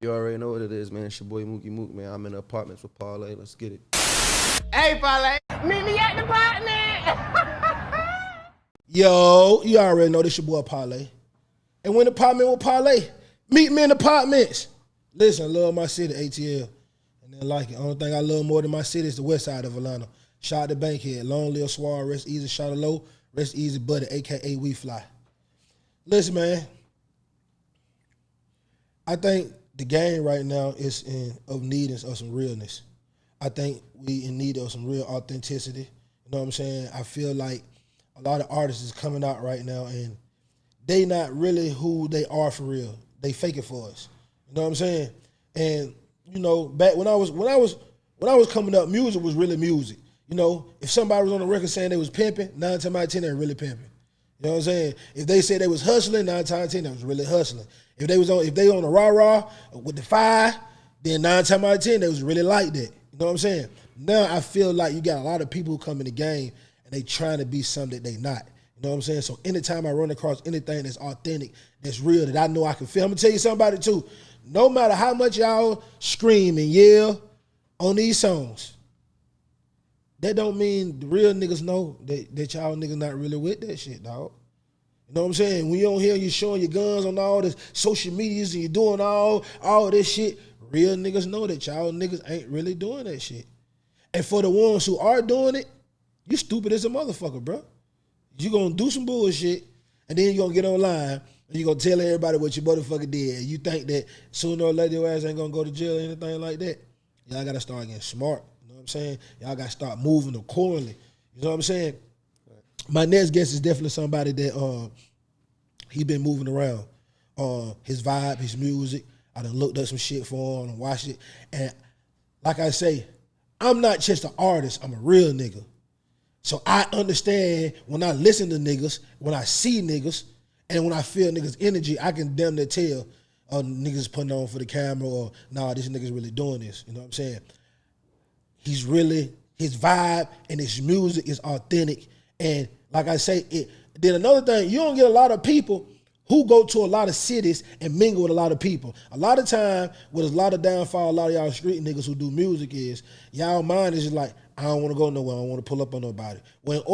You already know what it is, man. It's your boy Mookie Mook, man. I'm in the apartments with Parlay. Let's get it. Hey, Parlay, meet me at the Partments. Yo, you already know this your boy Parlay. And when the apartment with Parlay, meet me in the apartments. Listen, I love my city, ATL. And then like it. Only thing I love more than my city is the west side of Atlanta. Shout out to Bankhead. Long live Swar, rest easy, shout out low, rest easy, buddy, a.k.a. We Fly. Listen, man. I think the game right now is of need of some realness. I think we in need of some real authenticity. You know what I'm saying? I feel like a lot of artists is coming out right now and they not really who they are for real. They fake it for us. You know what I'm saying? And you know, back when I was coming up, music was really music. You know, if somebody was on the record saying they was pimping, 9 times out of 10 they were really pimping. You know what I'm saying? If they said they was hustling, 9 times out of 10 they was really hustling. If they on a rah-rah with the fire, then 9 times out of 10 they was really like that. You know what I'm saying? Now I feel like you got a lot of people who come in the game and they trying to be something that they not. You know what I'm saying? So anytime I run across anything that's authentic, that's real, that I know I can feel. I'm gonna tell you something about it too. No matter how much y'all scream and yell on these songs, that don't mean the real niggas know that y'all niggas not really with that shit, dog. You know what I'm saying? When you on here, you showing your guns on all this social medias and you doing all this shit, real niggas know that y'all niggas ain't really doing that shit. And for the ones who are doing it, you stupid as a motherfucker, bro. You gonna do some bullshit, and then you gonna get online, and you gonna tell everybody what your motherfucker did. And you think that sooner or later your ass ain't gonna go to jail or anything like that. Y'all gotta start getting smart. You know what I'm saying? Y'all gotta start moving accordingly. You know what I'm saying? My next guest is definitely somebody that he been moving around. His vibe, his music. I done looked up some shit for him and watched it. And like I say, I'm not just an artist, I'm a real nigga. So I understand when I listen to niggas, when I see niggas, and when I feel niggas' energy, I can damn near tell niggas putting on for the camera or nah, this nigga's really doing this. You know what I'm saying? He's really, his vibe and his music is authentic. And like I say, then another thing, you don't get a lot of people who go to a lot of cities and mingle with a lot of people. A lot of time, with a lot of downfall, a lot of y'all street niggas who do music is, y'all mind is just like, I don't want to go nowhere. I don't want to pull up on nobody. Well, in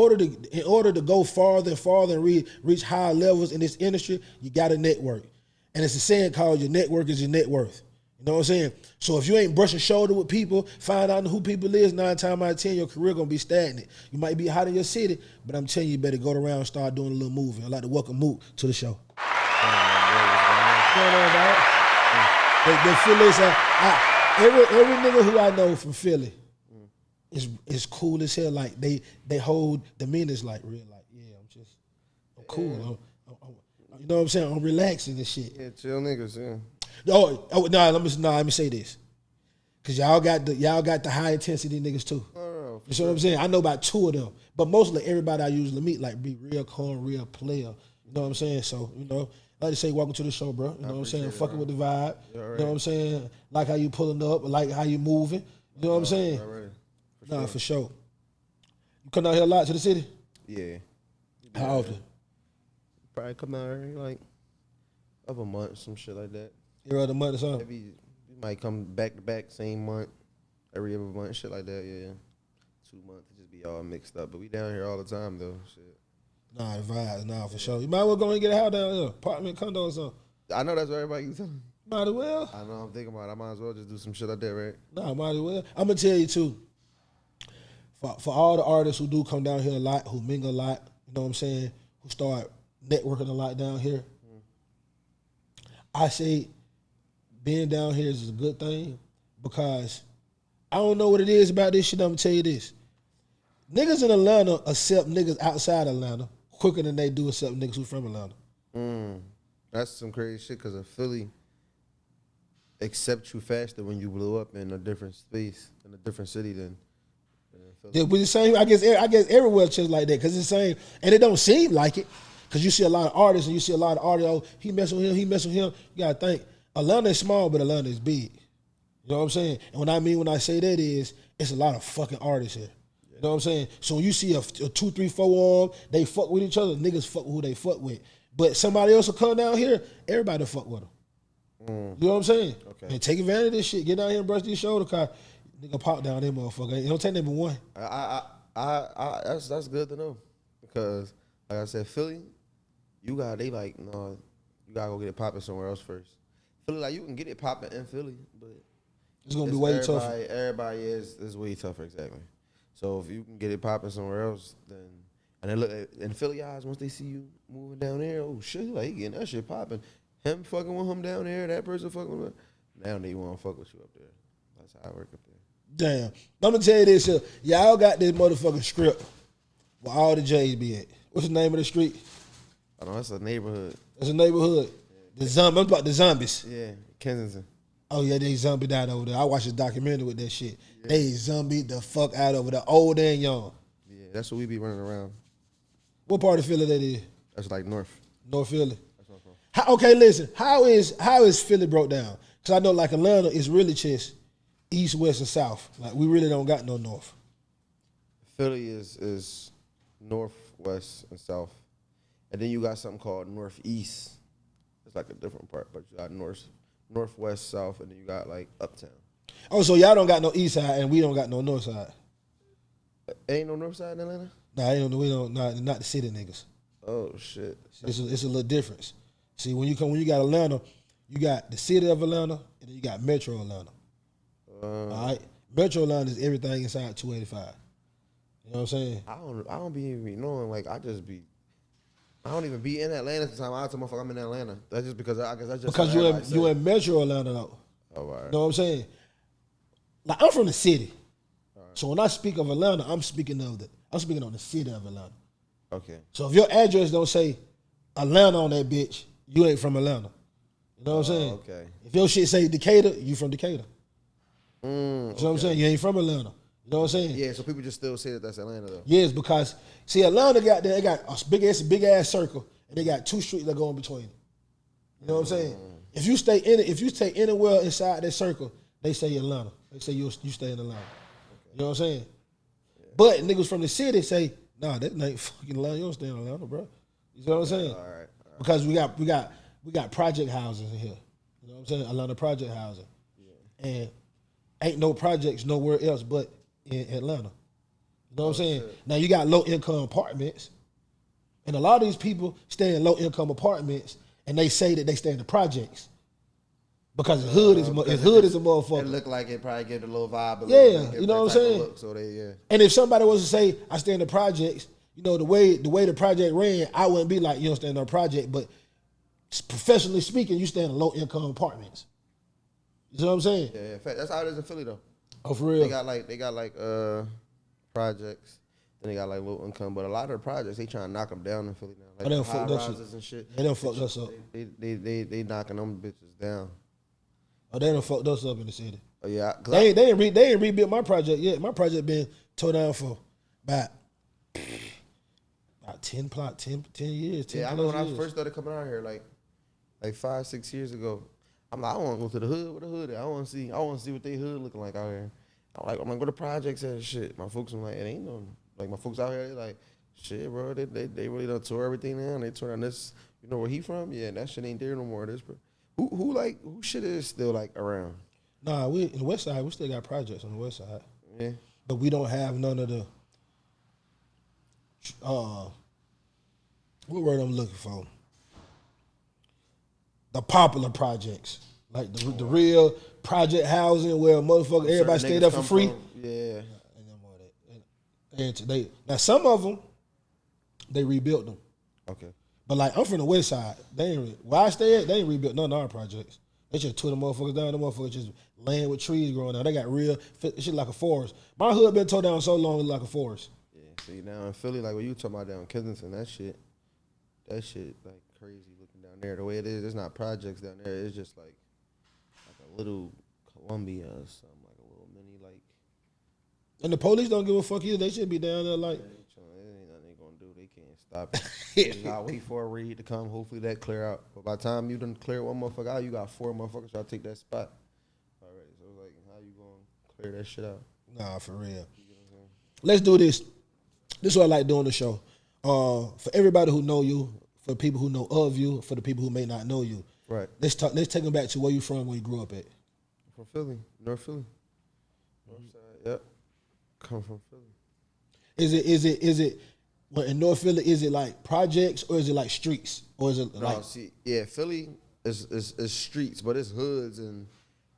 order to go farther and farther and reach higher levels in this industry, you got to network. And it's a saying called your network is your net worth. You know what I'm saying? So if you ain't brushing shoulder with people, find out who people is, 9 times out of 10, your career gonna be stagnant. You might be hot in your city, but I'm telling you, you better go around and start doing a little moving. I'd like to welcome Mook to the show. What's going on, dog? They Philly, every nigga who I know from Philly is cool as hell. Like they hold demeanors like real, like I'm cool. You know what I'm saying? I'm relaxing and shit. Yeah, chill niggas, yeah. Let me say this. Cause y'all got the high intensity niggas too. Oh, You see what I'm saying? I know about 2 of them. But mostly everybody I usually meet like be real calm, real player. You know what I'm saying? So, you know, I like to say welcome to the show, bro. You know what I'm saying? Fucking with the vibe. You know what I'm saying? Like how you pulling up, like how you moving. You know what I'm saying? For sure. You come out here a lot to the city? Yeah. How often? Probably come out here like of a month, some shit like that. Every other month or something? Maybe we might come back to back, same month, every other month, shit like that, yeah. 2 months, it just be all mixed up. But we down here all the time, though, shit. Nah, the vibes, nah, for sure. You might as well go and get a house down here, apartment, condo or something. I know that's what everybody keeps telling me. Might as well. I know, I'm thinking about it. I might as well just do some shit like that, right? Nah, might as well. I'm going to tell you, too, for all the artists who do come down here a lot, who mingle a lot, you know what I'm saying, who start networking a lot down here, I say being down here is a good thing because I don't know what it is about this shit. I'm going to tell you this. Niggas in Atlanta accept niggas outside Atlanta quicker than they do accept niggas who from Atlanta. That's some crazy shit because Philly accept you faster when you blew up in a different space, in a different city than Philly. Yeah, but the same, I guess everywhere it's just like that because it's the same, and it don't seem like it because you see a lot of artists and you see a lot of artists, oh, he mess with him, he mess with him. You got to think, Atlanta is small, but Atlanta is big. You know what I'm saying? And when I say that is, it's a lot of fucking artists here. You know what I'm saying? So when you see a 2, 3, 4 arm, they fuck with each other, niggas fuck with who they fuck with. But somebody else will come down here, everybody fuck with them. You know what I'm saying? Okay. And take advantage of this shit. Get down here and brush these shoulder, cause nigga pop down there, motherfucker. It don't take number one. That's good to know because, like I said, Philly, you gotta go get it popping somewhere else first. Philly, like you can get it popping in Philly, but it's gonna be way tougher. Everybody is way tougher, exactly. So if you can get it popping somewhere else, then and they look in Philly eyes once they see you moving down there, oh shit, like he getting that shit popping. Him fucking with him down there, that person fucking with him. Now they want to fuck with you up there. That's how I work up there. Damn. I'm gonna tell you this, y'all got this motherfucking script where all the J's be at. What's the name of the street? I know that's a neighborhood. That's a neighborhood. Yeah. I'm about the zombies. Yeah, Kensington. Oh yeah, they zombied out over there. I watched a documentary with that shit. Yeah. They zombied the fuck out over there, old and young. Yeah, that's what we be running around. What part of Philly that is? That's like North Philly. That's what I'm from. Okay, listen. How is Philly broke down? Because I know like Atlanta is really just east, west, and south. Like we really don't got no north. Philly is north, west, and south, and then you got something called northeast. It's like a different part, but you got northwest, south, and then you got like uptown. Oh, so y'all don't got no east side, and we don't got no north side. Ain't no north side in Atlanta? Nah, we don't. Not the city niggas. Oh shit! It's a little difference. See, when you got Atlanta, you got the city of Atlanta, and then you got Metro Atlanta. All right, Metro Atlanta is everything inside 285. You know what I'm saying? I don't be even knowing. Like I don't even be in Atlanta sometimes. I tell motherfucker I'm in Atlanta. That's just because I guess that's just because you in Metro Atlanta though. Oh, all right. You know what I'm saying? Like I'm from the city, right. So when I speak of Atlanta, I'm speaking on the city of Atlanta. Okay. So if your address don't say Atlanta on that bitch, you ain't from Atlanta. You know what I'm saying? Okay. If your shit say Decatur, you from Decatur. You know what I'm okay. saying? You ain't from Atlanta. You know what I'm saying? Yeah, so people just still say that that's Atlanta though. Yes, because see Atlanta they got a big ass circle and they got two streets that go in between it. You know what I'm saying? If you stay anywhere inside that circle, they say Atlanta. They say you stay in Atlanta. Okay. You know what I'm saying? Yeah. But niggas from the city say, nah, that ain't fucking Atlanta. You don't stay in Atlanta, bro. You know what I'm saying? All right. Because we got project houses in here. You know what I'm saying? Atlanta project housing. Yeah. And ain't no projects nowhere else but in Atlanta. You know what I'm saying? Shit. Now you got low income apartments, and a lot of these people stay in low income apartments, and they say that they stay in the projects because the hood is a motherfucker. It look like it probably give a little vibe. You know what I'm saying? Look, so they. And if somebody was to say I stay in the projects, you know the way the project ran, I wouldn't be like you don't stay in no project, but professionally speaking, you stay in low income apartments. You know what I'm saying? Yeah, in fact, that's how it is in Philly though. Oh, for real? They got like projects, then they got like low income, but a lot of the projects they trying to knock them down in Philly now. Like high rises and shit. They done fucked us up. They knocking them bitches down. Oh, they done fucked us up in the city. Oh yeah, they ain't rebuilt my project yet. My project been tore down for about 10 years. 10 yeah, I know when I first started coming out here, like 5-6 years ago. I'm like, I want to go to the hood with the hood. I want to see what they hood looking like out here. I'm like, where the projects at? Shit, my folks. I'm like, it ain't no like my folks out here. They like, shit, bro. They really done tore everything down. They tore down this. You know where he from? Yeah, that shit ain't there no more. This, bro. Who shit is still like around? Nah, we in the west side. We still got projects on the west side. Yeah, but we don't have none of the. What word I'm looking for? The popular projects, like the real project housing where motherfucker everybody stay there for free. Yeah. Now some of them, they rebuilt them. Okay. But like I'm from the west side, where I stay at, they ain't rebuilt none of our projects. They just tore the motherfuckers down. The motherfuckers just land with trees growing out. They got real shit like a forest. My hood been tore down so long it's like a forest. Yeah. See now in Philly, like what you talking about down in Kensington, that shit like crazy. Down there, the way it is, it's not projects down there. It's just like a little Columbia or something, like a little mini like. And the police don't give a fuck either. They should be down there like. There ain't nothing they gonna do. They can't stop it. They gotta wait for a raid to come. Hopefully that clear out. But by the time you done clear one motherfucker out, you got 4 motherfuckers try to take that spot already. So it's like, how you gonna clear that shit out? Nah, for real. Let's do this. This is what I like doing the show. For everybody who know you. For people who know of you, for the people who may not know you. Right. Let's take them back to where you from, where you grew up at. from Philly, North Philly. North side, yep. Come from Philly. Is it well, in North Philly, is it like projects or is it like streets? Or is it like No, see, yeah, Philly is streets, but it's hoods and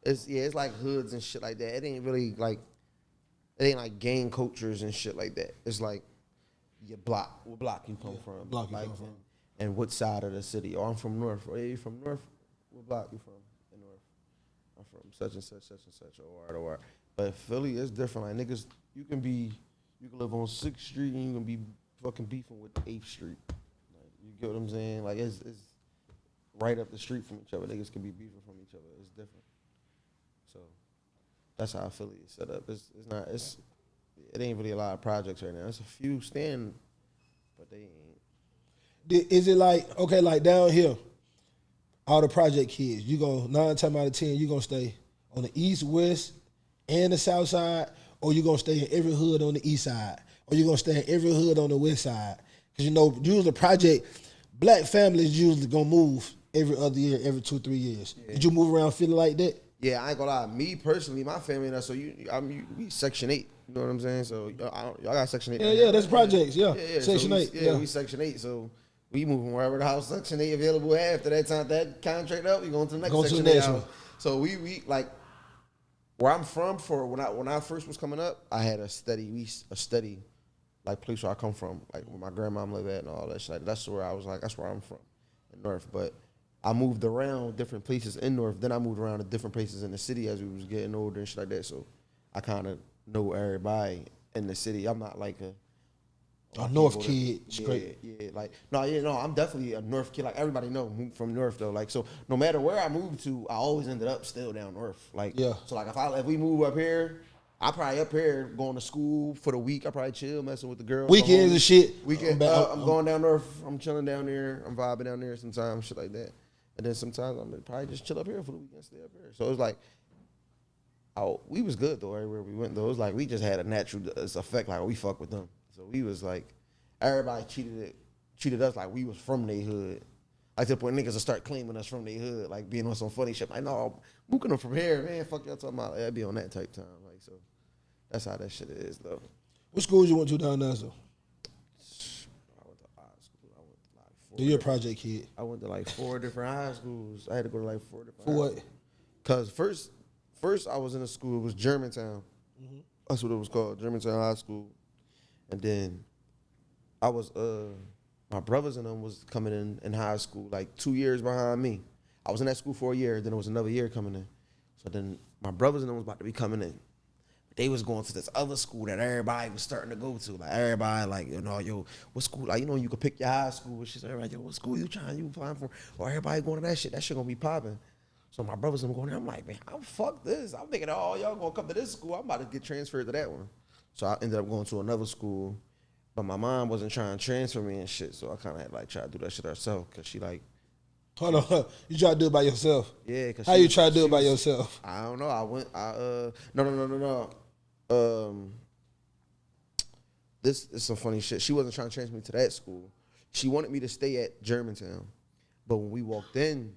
it's like hoods and shit like that. It ain't really like gang cultures and shit like that. It's like your block, what block you come from, block you like, come from. and what side of the city. Oh, I'm from North. Oh, yeah, you from North? What block you from? In North. I'm from such and such, or. But Philly is different. Like niggas, you can live on 6th Street and you can be fucking beefing with 8th Street. Like, you get what I'm saying? Like it's right up the street from each other. Niggas can be beefing from each other. It's different. So that's how Philly is set up. It ain't really a lot of projects right now. It's a few stand, but they ain't. Is it like, okay, like down here, all the project kids, you go 9 times out of 10, you gonna stay on the east, west, and the south side, or you gonna stay in every hood on the east side, or you gonna stay in every hood on the west side? Because usually the project, black families usually gonna move every other year, every 2-3 years. Yeah. Did you move around feeling like that? Yeah, I ain't gonna lie. Me personally, my family, so we Section 8. You know what I'm saying? So y'all got Section 8. Yeah, that's projects. Yeah, Section so 8. We Section 8. So we moving wherever the house Section 8 available. After that time, that contract up, we going to the next Section 8 house. So we like where I'm from. For when I first was coming up, I had a steady like place where I come from, like where my grandma lived at and all that shit. That's where I was like, that's where I'm from, in North. But I moved around different places in North. Then I moved around to different places in the city as we was getting older and shit like that. So I kind of know everybody in the city. I'm not like a North kid straight. I'm definitely a North kid. Like everybody know from North though. Like so, no matter where I moved to, I always ended up still down North. Like so, like if we move up here, I probably up here going to school for the week. I probably chill, messing with the girls. Weekends and shit. I'm going down North. I'm chilling down there. I'm vibing down there sometimes, shit like that. And then sometimes I'm probably just chill up here for the weekend, stay up here. So it was like, we was good though everywhere we went though. It was like we just had a natural effect, like we fuck with them. So we was like, everybody treated us like we was from their hood. Like to the point niggas will start claiming us from their hood, like being on some funny shit. Like, no, Mookie them from here, man. Fuck y'all talking about. I'd be on that type time. Like so, that's how that shit is though. What schools you went to down there, though? I went to high school. I went to like 4. You're a project kid. I went to like 4 different high schools. I had to go to like 4 different. For what? Cause first I was in a school. It was Germantown. Mm-hmm. That's what it was called, Germantown High School. And then I was my brothers and them was coming in high school like 2 years behind me. I was in that school for a year. Then it was another year coming in. So then my brothers and them was about to be coming in. They was going to this other school that everybody was starting to go to. Like everybody, like, yo, what school? Like, you could pick your high school. She's like, yo, what school you applying for? Or everybody going to that shit. That shit gonna be popping. So my brothers and them going there. I'm like, man, fuck this. I'm thinking, y'all gonna come to this school. I'm about to get transferred to that one. So I ended up going to another school, but my mom wasn't trying to transfer me and shit. So I kind of had like try to do that shit herself because she like. Hold on, you try to do it by yourself? Yeah. Cause how you try to do it by yourself? I don't know. No. This is some funny shit. She wasn't trying to transfer me to that school. She wanted me to stay at Germantown. But when we walked in,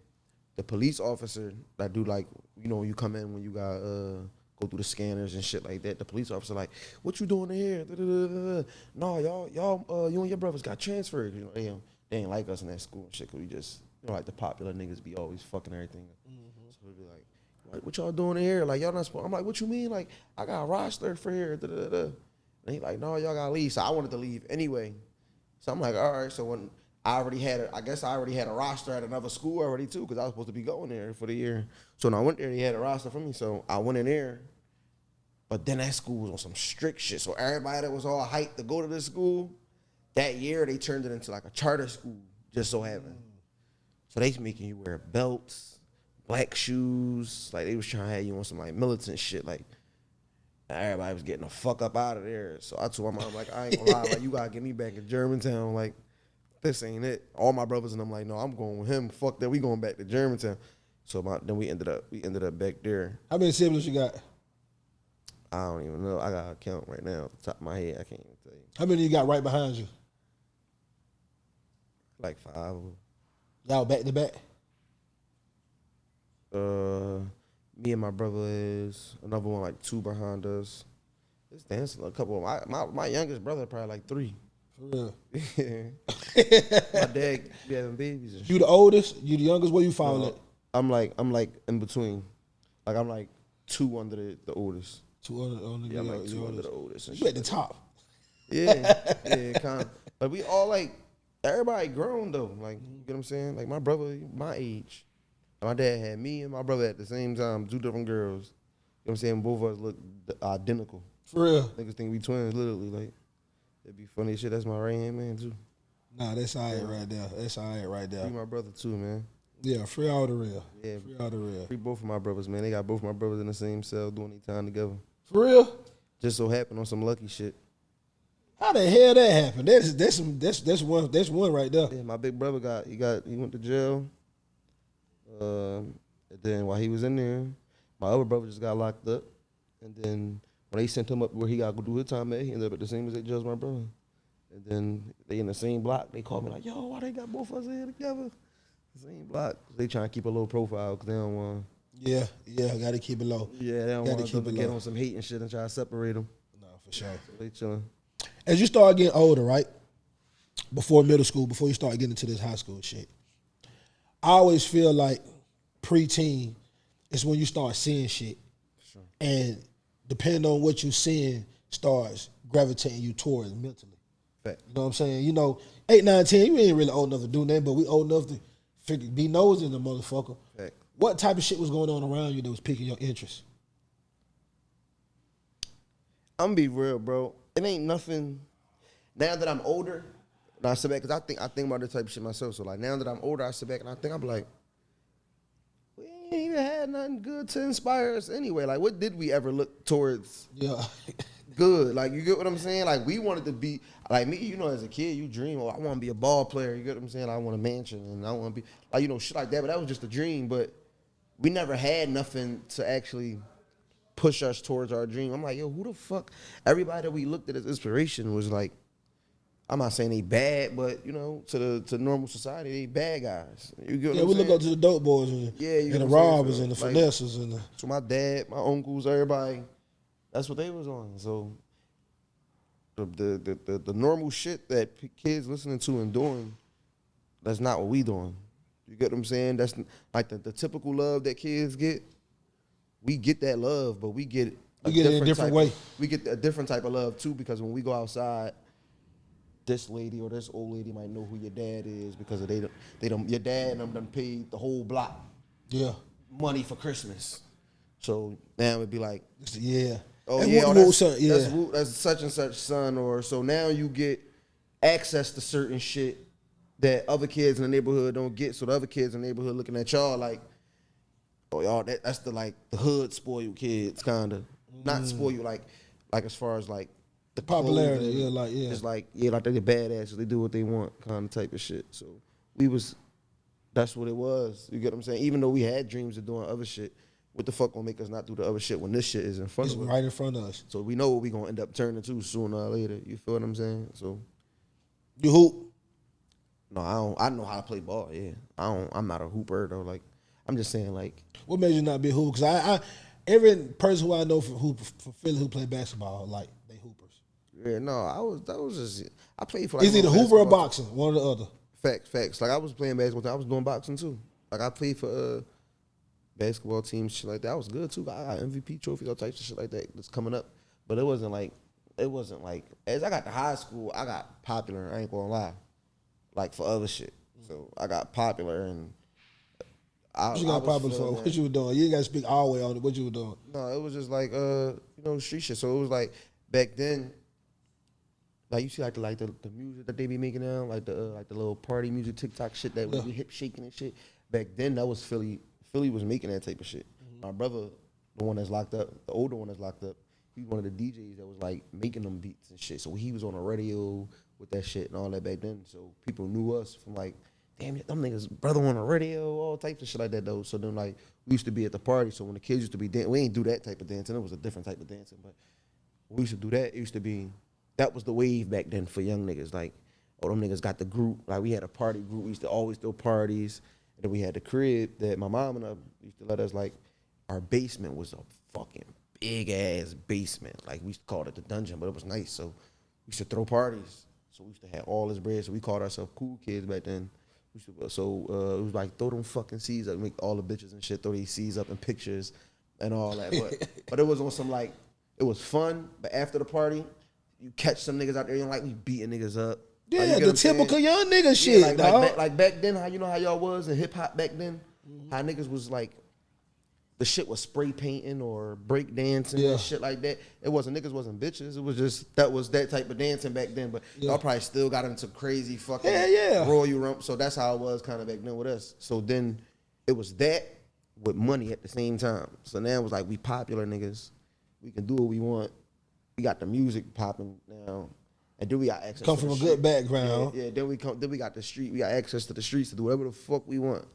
the police officer that do like, when you come in when you got go through the scanners and shit like that, the police officer like, what you doing in here? No, y'all, you and your brothers got transferred. They ain't like us in that school and shit, cause we just, like the popular niggas be always fucking everything. Mm-hmm. So we be like, what y'all doing in here? Like, y'all not supposed. I'm like, what you mean? Like, I got a roster for here. And he like, no, y'all gotta leave. So I wanted to leave anyway. So I'm like, all right. So when I already had a roster at another school already too, because I was supposed to be going there for the year. So when I went there, he had a roster for me. So I went in there. But then that school was on some strict shit. So everybody that was all hyped to go to this school, that year they turned it into like a charter school, just so happened. So they making you wear belts, black shoes. Like, they was trying to have you on some, like, militant shit. Like, everybody was getting the fuck up out of there. So I told my mom, like, I ain't gonna lie. Like, you gotta get me back in Germantown. Like, this ain't it. All my brothers and I'm like, no, I'm going with him. Fuck that. We going back to Germantown. So then we ended up back there. How many siblings you got? I don't even know. I got a count right now. Off the top of my head, I can't even tell you. How many you got right behind you? Like 5 of them. Y'all back to back? Me and my brother is another one like 2 behind us. It's dancing a couple. My youngest brother probably like 3. For real. My dad be having babies and shit. You the oldest? You the youngest? Where you fall at? I'm like in between. Like I'm like 2 under the oldest. 2 under Yeah, I'm like 2 under the oldest. And You at shit. the top. Yeah, kind of. But we all like everybody grown though. Like you get what I'm saying? Like my brother, my age. My dad had me and my brother at the same time, 2 different girls. You know what I'm saying? Both of us look identical. For real. Niggas think we twins, literally. Like it'd be funny as shit. That's my right hand man too. Nah, that's all right right there. That's all right right there. Free my brother too, man. Yeah, free all the real. Yeah, Free all the real. free both of my brothers, man. They got both my brothers in the same cell doing their time together. For real? Just so happened on some lucky shit. How the hell that happened? That's one right there. Yeah, my big brother he went to jail. And then while he was in there, my other brother just got locked up. And then when they sent him up where he got to go do his time at, he ended up at the same exact jail as my brother. And then they in the same block. They called me like, yo, why they got both of us here together? The same block. They trying to keep a low profile because they don't want. Yeah, got to keep it low. Yeah, they don't want to get low. on some hate and shit and try to separate them. No, for sure. So they chilling. As you start getting older, right? Before middle school, before you start getting into this high school shit, I always feel like preteen is when you start seeing shit. Sure. And depending on what you're seeing, starts gravitating you towards mentally. Fact. You know what I'm saying? You know, 8, 9, 10, you ain't really old enough to do nothing, but we old enough to be nosing the motherfucker. Fact. What type of shit was going on around you that was piquing your interest? I'm gonna be real, bro. It ain't nothing. Now that I'm older, and I sit back, because I think about this type of shit myself. So like now that I'm older, I sit back and I think I'm like, we ain't even had nothing good to inspire us anyway. Like what did we ever look towards? Yeah. Good. Like you get what I'm saying? Like we wanted to be like me, you know, as a kid, you dream, oh, I want to be a ball player. You get what I'm saying? I want a mansion and I want to be like, you know, shit like that. But that was just a dream. But we never had nothing to actually push us towards our dream. I'm like, yo, who the fuck? Everybody that we looked at as inspiration was like, I'm not saying they bad, but you know, to normal society, they bad guys. You get what I'm we saying? look up to the dope boys and, you and the know what I'm saying? robbers So, and the like, finessers and the. So my dad, my uncles, everybody, that's what they was on. So the normal shit that kids listening to and doing, that's not what we doing. You get what I'm saying? That's like the typical love that kids get. We get that love, but we get it in a different way. We get a different type of love too, because when we go outside, this lady or this old lady might know who your dad is because of your dad and them done paid the whole block money for Christmas. So now it'd be like, yeah. Oh and yeah, that's such and such son. Or so now you get access to certain shit that other kids in the neighborhood don't get. So the other kids in the neighborhood looking at y'all like, oh y'all, that's the hood spoiled kids kind of. Not spoiled like as far as like the popularity, clothing. It's like they the badasses. They do what they want kind of type of shit. So that's what it was. You get what I'm saying? Even though we had dreams of doing other shit, what the fuck gonna make us not do the other shit when this shit is in front of us? It's right in front of us. So we know what we gonna end up turning to sooner or later. You feel what I'm saying? So you hoop? No, I don't. I know how to play ball. Yeah, I'm not a hooper though. Like I'm just saying like. What made you not be a hooper? Because every person who I know for Philly who play basketball, like they hoopers. Yeah, no, I played for. It's either hooper or boxing, one or the other. Facts. Like I was playing basketball. I was doing boxing too. Like I played for basketball teams, shit like that. I was good too. I got MVP trophies, all types of shit like that that's coming up. But it wasn't like as I got to high school, I got popular. I ain't gonna lie, like for other shit. So I got popular and. What you got popular for? What you were doing? You ain't got to speak all the way on it. What you were doing? No, it was just like street shit. So it was like back then. Like you see, like the music that they be making now, like the little party music, TikTok shit that we hip shaking and shit. Back then, that was Philly. Philly was making that type of shit. My brother, the one that's locked up, the older one that's locked up, he was one of the DJs that was like making them beats and shit. So he was on the radio with that shit and all that back then. So people knew us from like, damn, them niggas brother on the radio, all types of shit like that though. So then like we used to be at the party. So when the kids used to be dancing, we ain't do that type of dancing. It was a different type of dancing. But when we used to do that, it used to be. That was the wave back then for young niggas. Like, oh, them niggas got the group. Like, we had a party group. We used to always throw parties. And then we had the crib that my mom and I used to let us, like, our basement was a fucking big ass basement. Like we called it the dungeon, but it was nice. So we used to throw parties. So we used to have all this bread. So we called ourselves cool kids back then. It was like throw them fucking seeds up, make all the bitches and shit throw these seeds up in pictures and all that. But it was on some like, it was fun. But after the party, you catch some niggas out there, you know, like we beating niggas up. Yeah, like, the typical young nigga shit, like back then, how you know how y'all was in hip hop back then? How niggas was like, the shit was spray painting or break dancing and shit like that. Niggas wasn't bitches. It was just that type of dancing back then. But y'all probably still got into crazy fucking Royal Rump. So that's how it was kind of back then with us. So then it was that with money at the same time. So now it was like we popular niggas. We can do what we want. We got the music popping now. And then we got access come to from the a street. good background. Yeah, then we got the street. We got access to the streets to do whatever the fuck we want.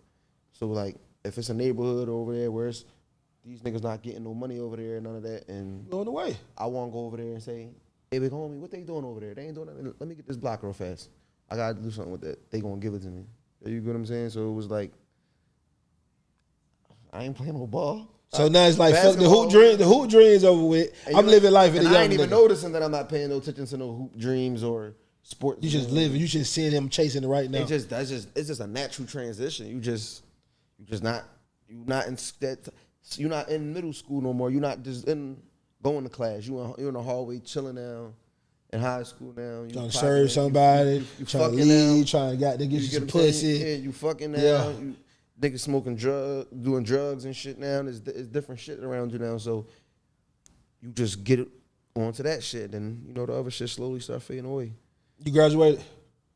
So like, if it's a neighborhood over there where it's, these niggas not getting no money over there, none of that, and On the way. I want to go over there and say, hey, big homie, what they doing over there? They ain't doing nothing. Let me get this block real fast. I got to do something with that. They going to give it to me. You get what I'm saying? So it was like, I ain't playing no ball. So now it's like, fuck the hoop dream. The hoop dream's over with. I'm living life in the young I ain't even nigga. noticing that I'm not paying no attention to no hoop dreams or sports. You just living. You just seeing him chasing it right now. It's just a natural transition. You're not in middle school no more. You're not just going to class. You're in the hallway chilling now. In high school now. Trying to serve somebody. You trying to fucking lead. now. Trying to get you some what I'm saying? pussy. Yeah, you fucking now. Yeah. You niggas smoking doing drugs and shit now. There's different shit around you now. So you just get onto that shit. And, you know, the other shit slowly start fading away. You graduated?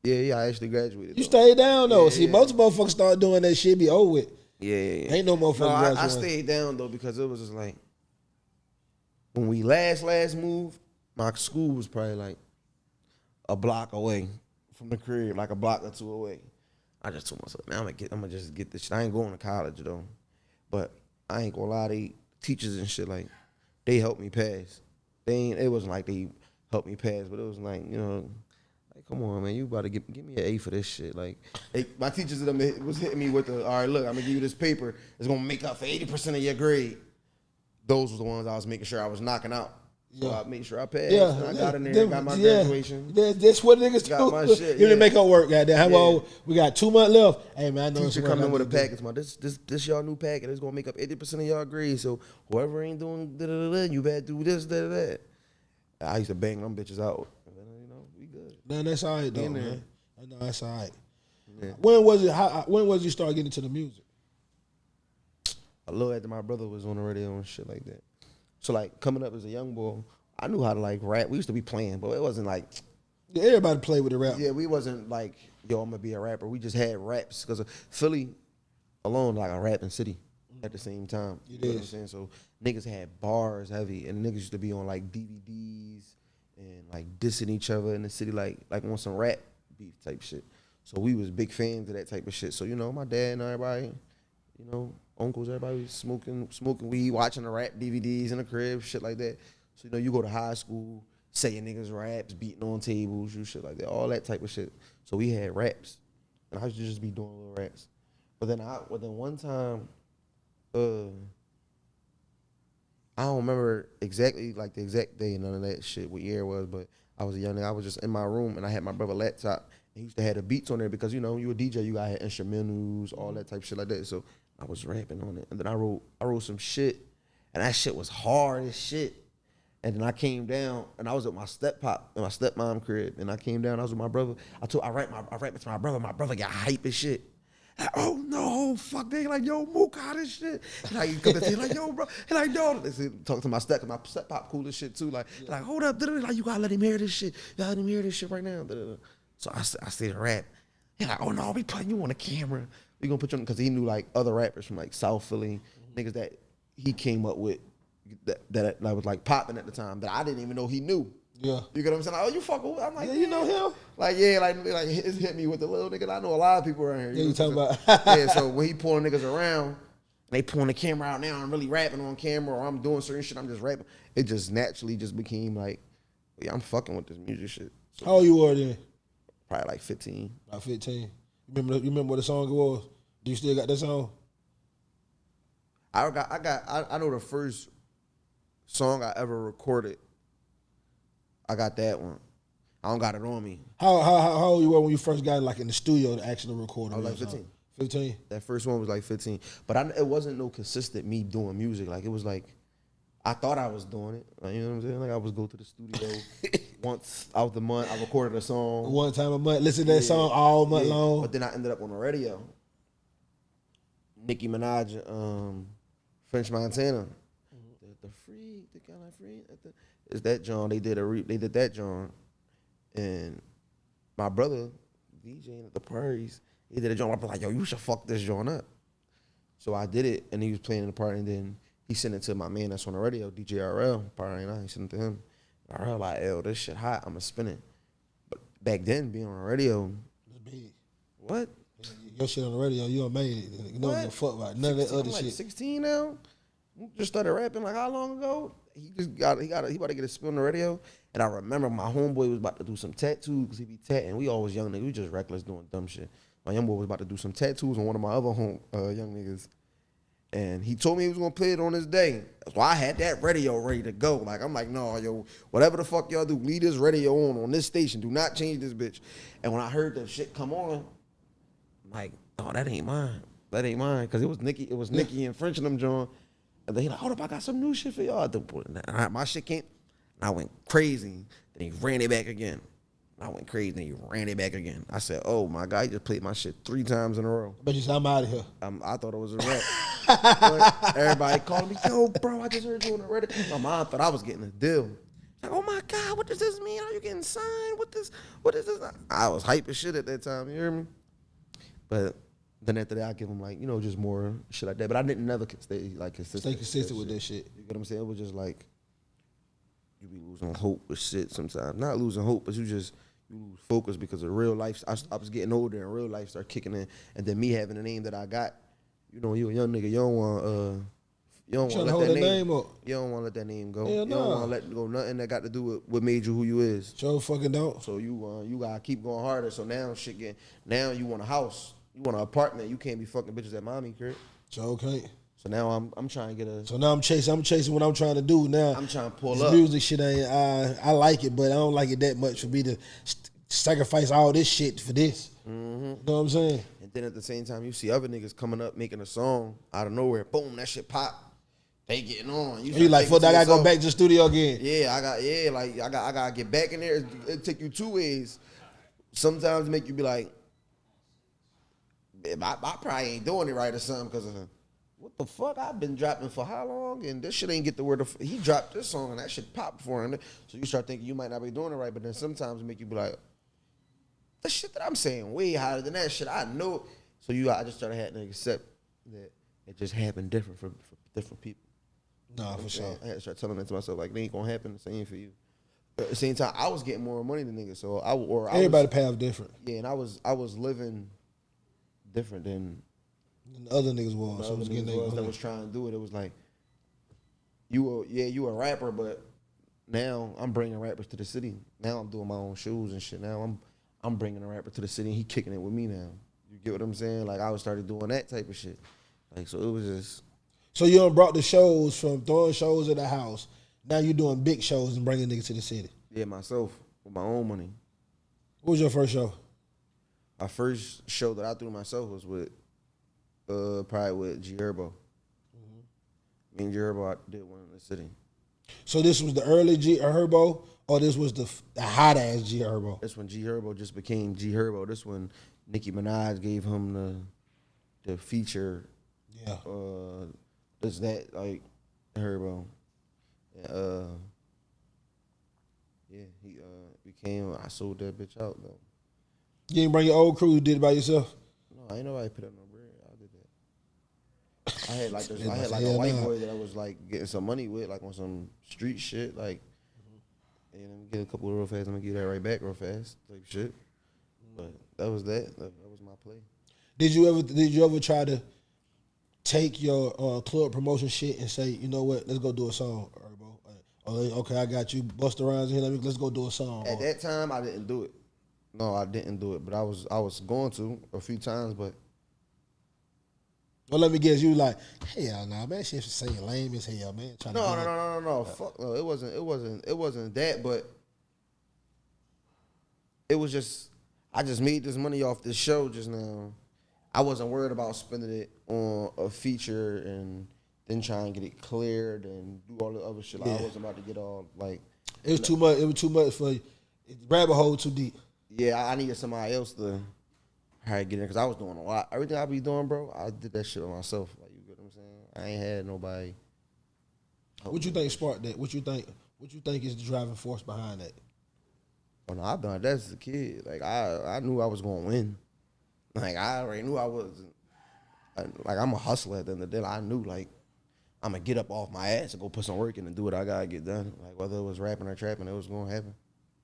Yeah, I actually graduated. You stayed down, though. Yeah, See, most motherfuckers start doing that shit, be over with. Yeah. Ain't no motherfucker graduating. I stayed down, though, because it was just like, when we last moved, my school was probably like a block away from the crib, like a block or two away. I just told myself, man, I'm gonna just get this shit. I ain't going to college, though. But I ain't gonna lie, they teachers and shit, like, they helped me pass. It wasn't like they helped me pass, but it was like, you know, like, come on, man, you about to give me an A for this shit. Like, my teachers was hitting me with all right, look, I'm gonna give you this paper. It's gonna make up for 80% of your grade. Those were the ones I was making sure I was knocking out. So I made sure I passed. Yeah, And I got in there, got my graduation. That's what niggas Got do. my shit, You didn't make up work, goddamn. Yeah. We got 2 months left. Hey, man, I know Teacher come in with a package. This y'all new packet. It's gonna make up 80% of y'all grades. So whoever ain't doing you better do this, that. I used to bang them bitches out. You know, we good. Man, that's all right though, man. I know that's all right. Yeah. When was you start getting into the music? A little after my brother was on the radio and shit like that. So like coming up as a young boy, I knew how to like rap. We used to be playing, but it wasn't like, Yeah, everybody played with the rap. yeah, we wasn't like, yo, I'm gonna be a rapper. We just had raps because Philly alone like a rapping city at the same time. You know what I'm saying? So niggas had bars heavy, and niggas used to be on like DVDs and like dissing each other in the city, like on some rap beef type shit. So we was big fans of that type of shit. So you know, my dad and everybody, you know, uncles, everybody was smoking weed, watching the rap DVDs in the crib, shit like that. So you know, you go to high school, saying niggas raps, beating on tables, you shit like that, all that type of shit. So we had raps, and I used to just be doing little raps. But then one time, I don't remember exactly like the exact day, none of that shit, what year it was, but I was a young nigga. I was just in my room, and I had my brother's laptop. And he used to have the beats on there because, you know, you a DJ, you got to have instrumentals, all that type of shit like that. So I was rapping on it. And then I wrote some shit, and that shit was hard as shit. And then I came down, and I was at my stepmom crib, and I came down, I was with my brother. I rap it to my brother. My brother got hype as shit. Like, oh no, fuck, they like, yo, Mook, how this shit? And like, he come to like, yo, bro. He like, no. Talk to my step, cause my step pop cool as shit too. Like, hold up, like, you gotta let him hear this shit. You gotta let him hear this shit right now. So I started rap. He like, oh no, we putting you on the camera. We gonna put you on, cause he knew like other rappers from like South Philly, niggas that he came up with that was like popping at the time that I didn't even know he knew. Yeah. You get what I'm saying? Like, oh, you fucking with? I'm like, Yeah, you know him? Like, yeah, like it's hit me with the little nigga. I know a lot of people around here. Yeah, you talking about? Yeah, so when he pulling niggas around, and they pulling the camera out now, I'm really rapping on camera, or I'm doing certain shit, I'm just rapping. It just naturally just became like, yeah, I'm fucking with this music shit. So, How old you were then? probably like 15. About 15. You remember what the song was? Do you still got that song? I know the first song I ever recorded. I got that one. I don't got it on me. How old you were when you first got like in the studio to actually record? I was like 15. 15. That first one was like 15, but it wasn't no consistent me doing music. Like it was like I thought I was doing it. Like, you know what I'm saying? Like I was go to the studio once out the month. I recorded a song one time a month. Listen to that song all month long. But then I ended up on the radio. Nicki Minaj, French Montana, the kind of free. Is that John? They did that John, and my brother DJing at the parties. He did a John. I was like, yo, you should fuck this John up. So I did it, and he was playing in the party, and then he sent it to my man that's on the radio, DJ RL, Parlae, he sent it to him. RL like, yo, this shit hot, I'ma spin it. But back then, being on the radio, it's big. What? Your shit on the radio, you done made it. You don't give a fuck about none of that other shit. 16 now. Mook just started rapping like how long ago? He about to get a spin on the radio. And I remember my homeboy was about to do some tattoos because he be tatting. We always young niggas, we just reckless doing dumb shit. My young boy was about to do some tattoos on one of my other young niggas. And he told me he was gonna play it on his day. So I had that radio ready to go. Like I'm like, no, yo, whatever the fuck y'all do, leave this radio on this station. Do not change this bitch. And when I heard that shit come on, I'm like, oh, that ain't mine. That ain't mine. Cause it was Nicki and French and them John. And then he like, hold up, I got some new shit for y'all. My shit came. And I went crazy. Then he ran it back again. I went crazy, then he ran it back again. I said, oh my God, he just played my shit 3 times in a row. But you said, I'm out of here. I thought it was a rap. But everybody calling me, yo, bro, I just heard you on the radio. My mom thought I was getting a deal. Like, oh my God, what does this mean? Are you getting signed? What is this? I was hype as shit at that time, you hear me? But then after that, I give him like, you know, just more shit like that. But I didn't never stay like consistent. Stay consistent with that shit. You get what I'm saying? It was just like, you be losing hope with shit sometimes. Not losing hope, but you lose focus because of real life. I was getting older and real life started kicking in. And then me having the name that I got, you know, you a young nigga, you don't want to let that name up. You don't want to let that name go. You don't want to let go nothing that got to do with what made you who you is. Sure fucking don't. So you gotta keep going harder. So now now you want a house, you want an apartment. You can't be fucking bitches at mommy crib. Sure okay. So now I'm trying to get a. So now I'm chasing what I'm trying to do now. I'm trying to pull this up. Music shit ain't. I like it, but I don't like it that much for me to sacrifice all this shit for this. Mm-hmm. You know what I'm saying? And then at the same time, you see other niggas coming up making a song out of nowhere. Boom, that shit pop. They getting on. You like, fuck, I gotta go back to the studio again. Yeah, I gotta get back in there. It take you 2 ways. Sometimes make you be like, I probably ain't doing it right or something because of what the fuck? I've been dropping for how long? And this shit ain't get the word. He dropped this song and that shit popped for him. So you start thinking you might not be doing it right, but then sometimes it make you be like, the shit that I'm saying way higher than that shit. I know. So I just started having to accept that it just happened different for different people. Nah, for sure. I had to start telling that to myself, like, it ain't gonna happen the same for you. But at the same time, I was getting more money than niggas, so everybody path different. Yeah, and I was living different than the other niggas was. So that was trying to do it. It was like, you a rapper, but now I'm bringing rappers to the city. Now I'm doing my own shoes and shit. Now I'm bringing a rapper to the city and he kicking it with me now. You get what I'm saying? Like I started doing that type of shit. Like so it was just. So you done brought the shows from throwing shows at the house. Now you doing big shows and bringing niggas to the city. Yeah, myself with my own money. What was your first show? My first show that I threw myself was with, probably with G Herbo. Mm-hmm. Me and G Herbo I did one in the city. So this was the early G Herbo, or this was the hot ass G Herbo? That's when G Herbo just became G Herbo. This when Nicki Minaj gave him the feature. Yeah. Is that like Herbo? Yeah, he became. I sold that bitch out though. You didn't bring your old crew? You did it by yourself? No, ain't nobody put up no bread. I did that. I had like a white boy that I was like getting some money with, like on some street shit, like. And let me get a couple real fast. I'm gonna give that right back real fast, type shit. But that was that. That was my play. Did you ever try to take your club promotion shit and say, you know what, let's go do a song, Herbo? Okay, I got you. Bust around here. Let's go do a song. At that time, I didn't do it. No, I didn't do it. But I was going to a few times, but Well, let me guess, you like, hell nah, man, shit's saying lame as hell, man. No. Fuck no. It wasn't that, but it was just I just made this money off this show just now. I wasn't worried about spending it on a feature and then trying to get it cleared and do all the other shit. Like, I wasn't about to get all like it was too much. It was too much for you. The rabbit hole too deep. Yeah, I needed somebody else to get in because I was doing a lot. Everything I be doing, bro, I did that shit by myself. Like, you get what I'm saying? I ain't had nobody. What you think sparked that? What you think is the driving force behind that? Well, no, I've done that as a kid. Like I knew I was gonna win. Like I already knew I was. Like I'm a hustler at the end of the day. I knew like I'm gonna get up off my ass and go put some work in and do what I gotta get done. Like whether it was rapping or trapping, it was gonna happen.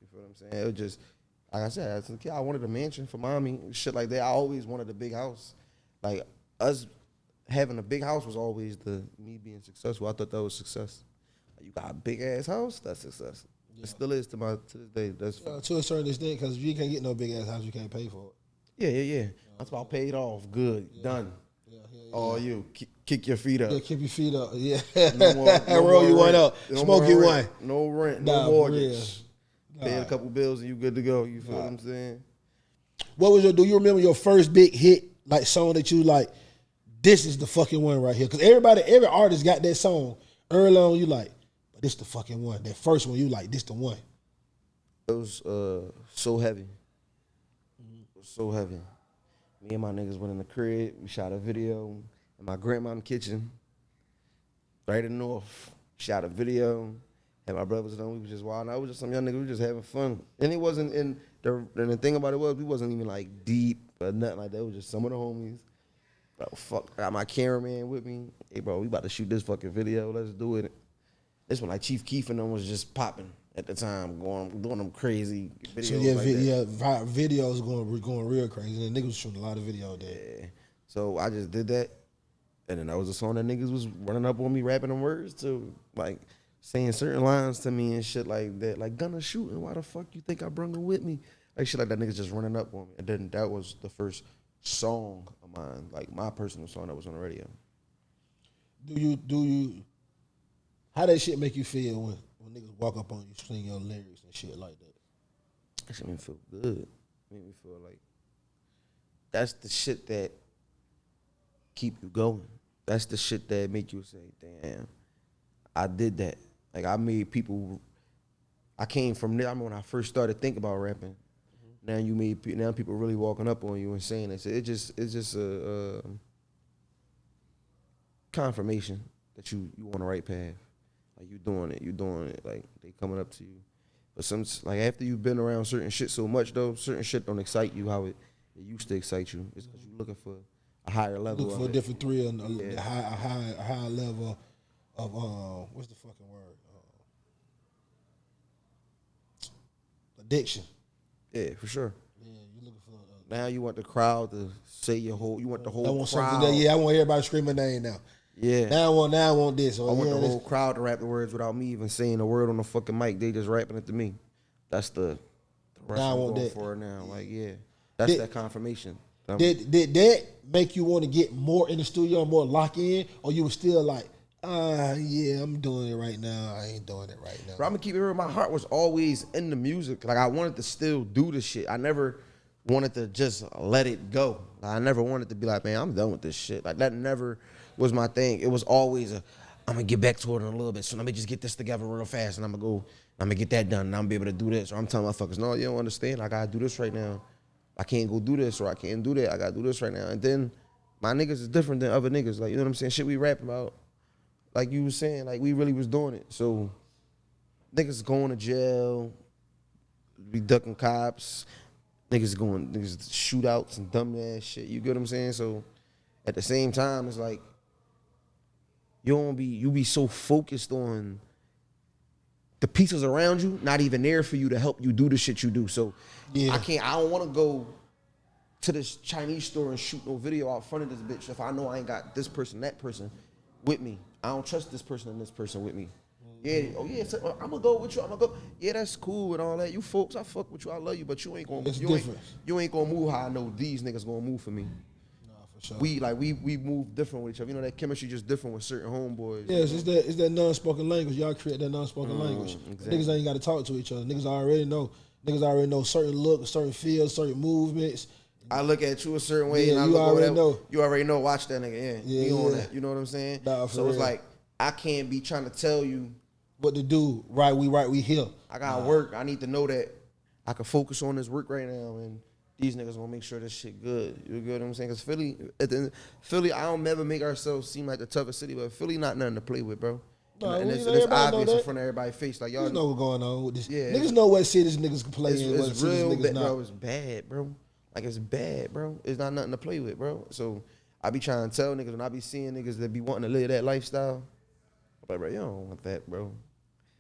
You feel what I'm saying? It was just like I said, as a kid, I wanted a mansion for mommy, shit like that. I always wanted a big house. Like us having a big house was always me being successful. I thought that was success. Like, you got a big ass house, that's success. Yeah. It still is to this day. That's to a certain extent, because if you can't get no big ass house, you can't pay for it. Yeah. That's about paid off. Good. Yeah. Done. Yeah. All you. Kick your feet up. Yeah, kick your feet up. Yeah. No more, roll you one up. Smoke you one. No rent. No mortgage. Pay a couple bills and you good to go. You feel what I'm saying? Do you remember your first big hit, like song that you like, this is the fucking one right here? Because every artist got that song. Early on, you like, but this the fucking one. That first one, you like, this the one. It was so heavy. It was so heavy. Me and my niggas went in the crib. We shot a video in my grandma's kitchen, right in the north. Shot a video. Had my brothers done. We was just wild. I was just some young niggas. We was just having fun. And it wasn't and the thing about it was we wasn't even like deep or nothing like that. It was just some of the homies. Bro, fuck. I got my cameraman with me. Hey, bro, we about to shoot this fucking video. Let's do it. This one, like Chief Keef and them was just popping at the time, doing them crazy videos. So videos going real crazy. And niggas was shooting a lot of video there. Yeah. So I just did that, and then that was a song that niggas was running up on me, rapping them words to, like saying certain lines to me and shit like that, like gonna shoot and why the fuck you think I brung her with me, like shit like that. Niggas just running up on me, and then that was the first song of mine, like my personal song that was on the radio. Do you? How that shit make you feel when niggas walk up on you, sing your lyrics and shit like that? That shit made me feel good. Made me feel like that's the shit that keep you going. That's the shit that make you say, damn, I did that. Like I made people. I came from there. I mean, when I first started thinking about rapping. Now people really walking up on you and saying it. So it's just a confirmation that you on the right path. Like you doing it. Like they coming up to you. But like after you've been around certain shit so much though, certain shit don't excite you how it used to excite you. It's because you're looking for a higher level. Look for a different thrill, a high level of what's the fucking word? Addiction. Yeah, for sure. Yeah, you looking for. Now you want the crowd to say you want the whole I want crowd. Something that, I want everybody screaming name now. Yeah. Now I want this. I want the whole crowd to rap the words without me even saying a word on the fucking mic. They just rapping it to me. That's the rush now I'm I want going that. For now. Like, yeah. That's that confirmation. Did that make you want to get more in the studio, more lock in, or you were still like, yeah, I'm doing it right now. I ain't doing it right now. Bro, I'm gonna keep it real. My heart was always in the music. Like I wanted to still do the shit. I never wanted to just let it go. I never wanted to be like, man, I'm done with this shit. Like that never was my thing. It was always I'm gonna get back to it in a little bit. So let me just get this together real fast, and I'm gonna get that done, and I'm gonna be able to do this. Or I'm telling motherfuckers, no, you don't understand. I gotta do this right now. I can't go do this, or I can't do that. I gotta do this right now. And then my niggas is different than other niggas. Like, you know what I'm saying? Shit we rap about. Like you was saying, like we really was doing it. So niggas going to jail, be ducking cops, niggas shootouts and dumb ass shit. You get what I'm saying? So at the same time, it's like you be so focused on the pieces around you, not even there for you to help you do the shit you do. So yeah. I don't want to go to this Chinese store and shoot no video out front of this bitch if I know I ain't got this person, that person with me. I don't trust this person and this person with me. Yeah, so I'm gonna go with you. I'm gonna go. Yeah, that's cool and all that. You folks, I fuck with you. I love you, but you ain't gonna. You ain't gonna move how I know these niggas gonna move for me. sure. we move different with each other. You know, that chemistry just different with certain homeboys. Yes, it's that non-spoken language. Y'all create that non-spoken language. Exactly. Niggas ain't got to talk to each other. Niggas already know. Niggas already know certain looks, certain feels, certain movements. I look at you a certain way, Yeah, and I you look already over know. that. You already know. Watch that nigga. Yeah, he on yeah. that. You know what I'm saying? Nah, for so it's real. like I can't be trying to tell you What to do? Right, we here. I got work. I need to know that I can focus on this work right now, and these niggas gonna make sure this shit good. You get what I'm saying? Because Philly, I don't never make ourselves seem like the toughest city, but Philly not nothing to play with, bro. Nah, and we it's, know it's everybody know obvious in that. front of everybody's face. Like y'all Niggas know what's going on with this. Yeah, Niggas know what cities niggas can play in, what it's cities real niggas bad, not. bro. It's bad, bro. Like it's bad, bro. It's not nothing to play with, bro. So I be trying to tell niggas when I be seeing niggas that be wanting to live that lifestyle. I'm like, bro, you don't want that, bro.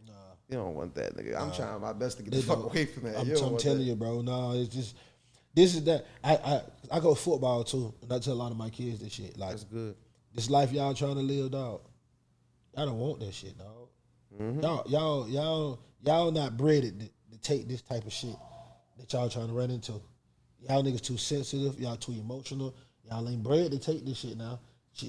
Nah. You don't want that, nigga. I'm trying my best to get They the fuck don't. away from that. I'm You don't want telling that. you, bro. No, it's just this is that. I go football too, and I tell a lot of my kids this shit. Like That's good. this life y'all trying to live, dog. Y'all don't want that shit, dog. Y'all not bred to take this type of shit that y'all trying to run into. Y'all niggas too sensitive. Y'all too emotional. Y'all ain't bred to take this shit now.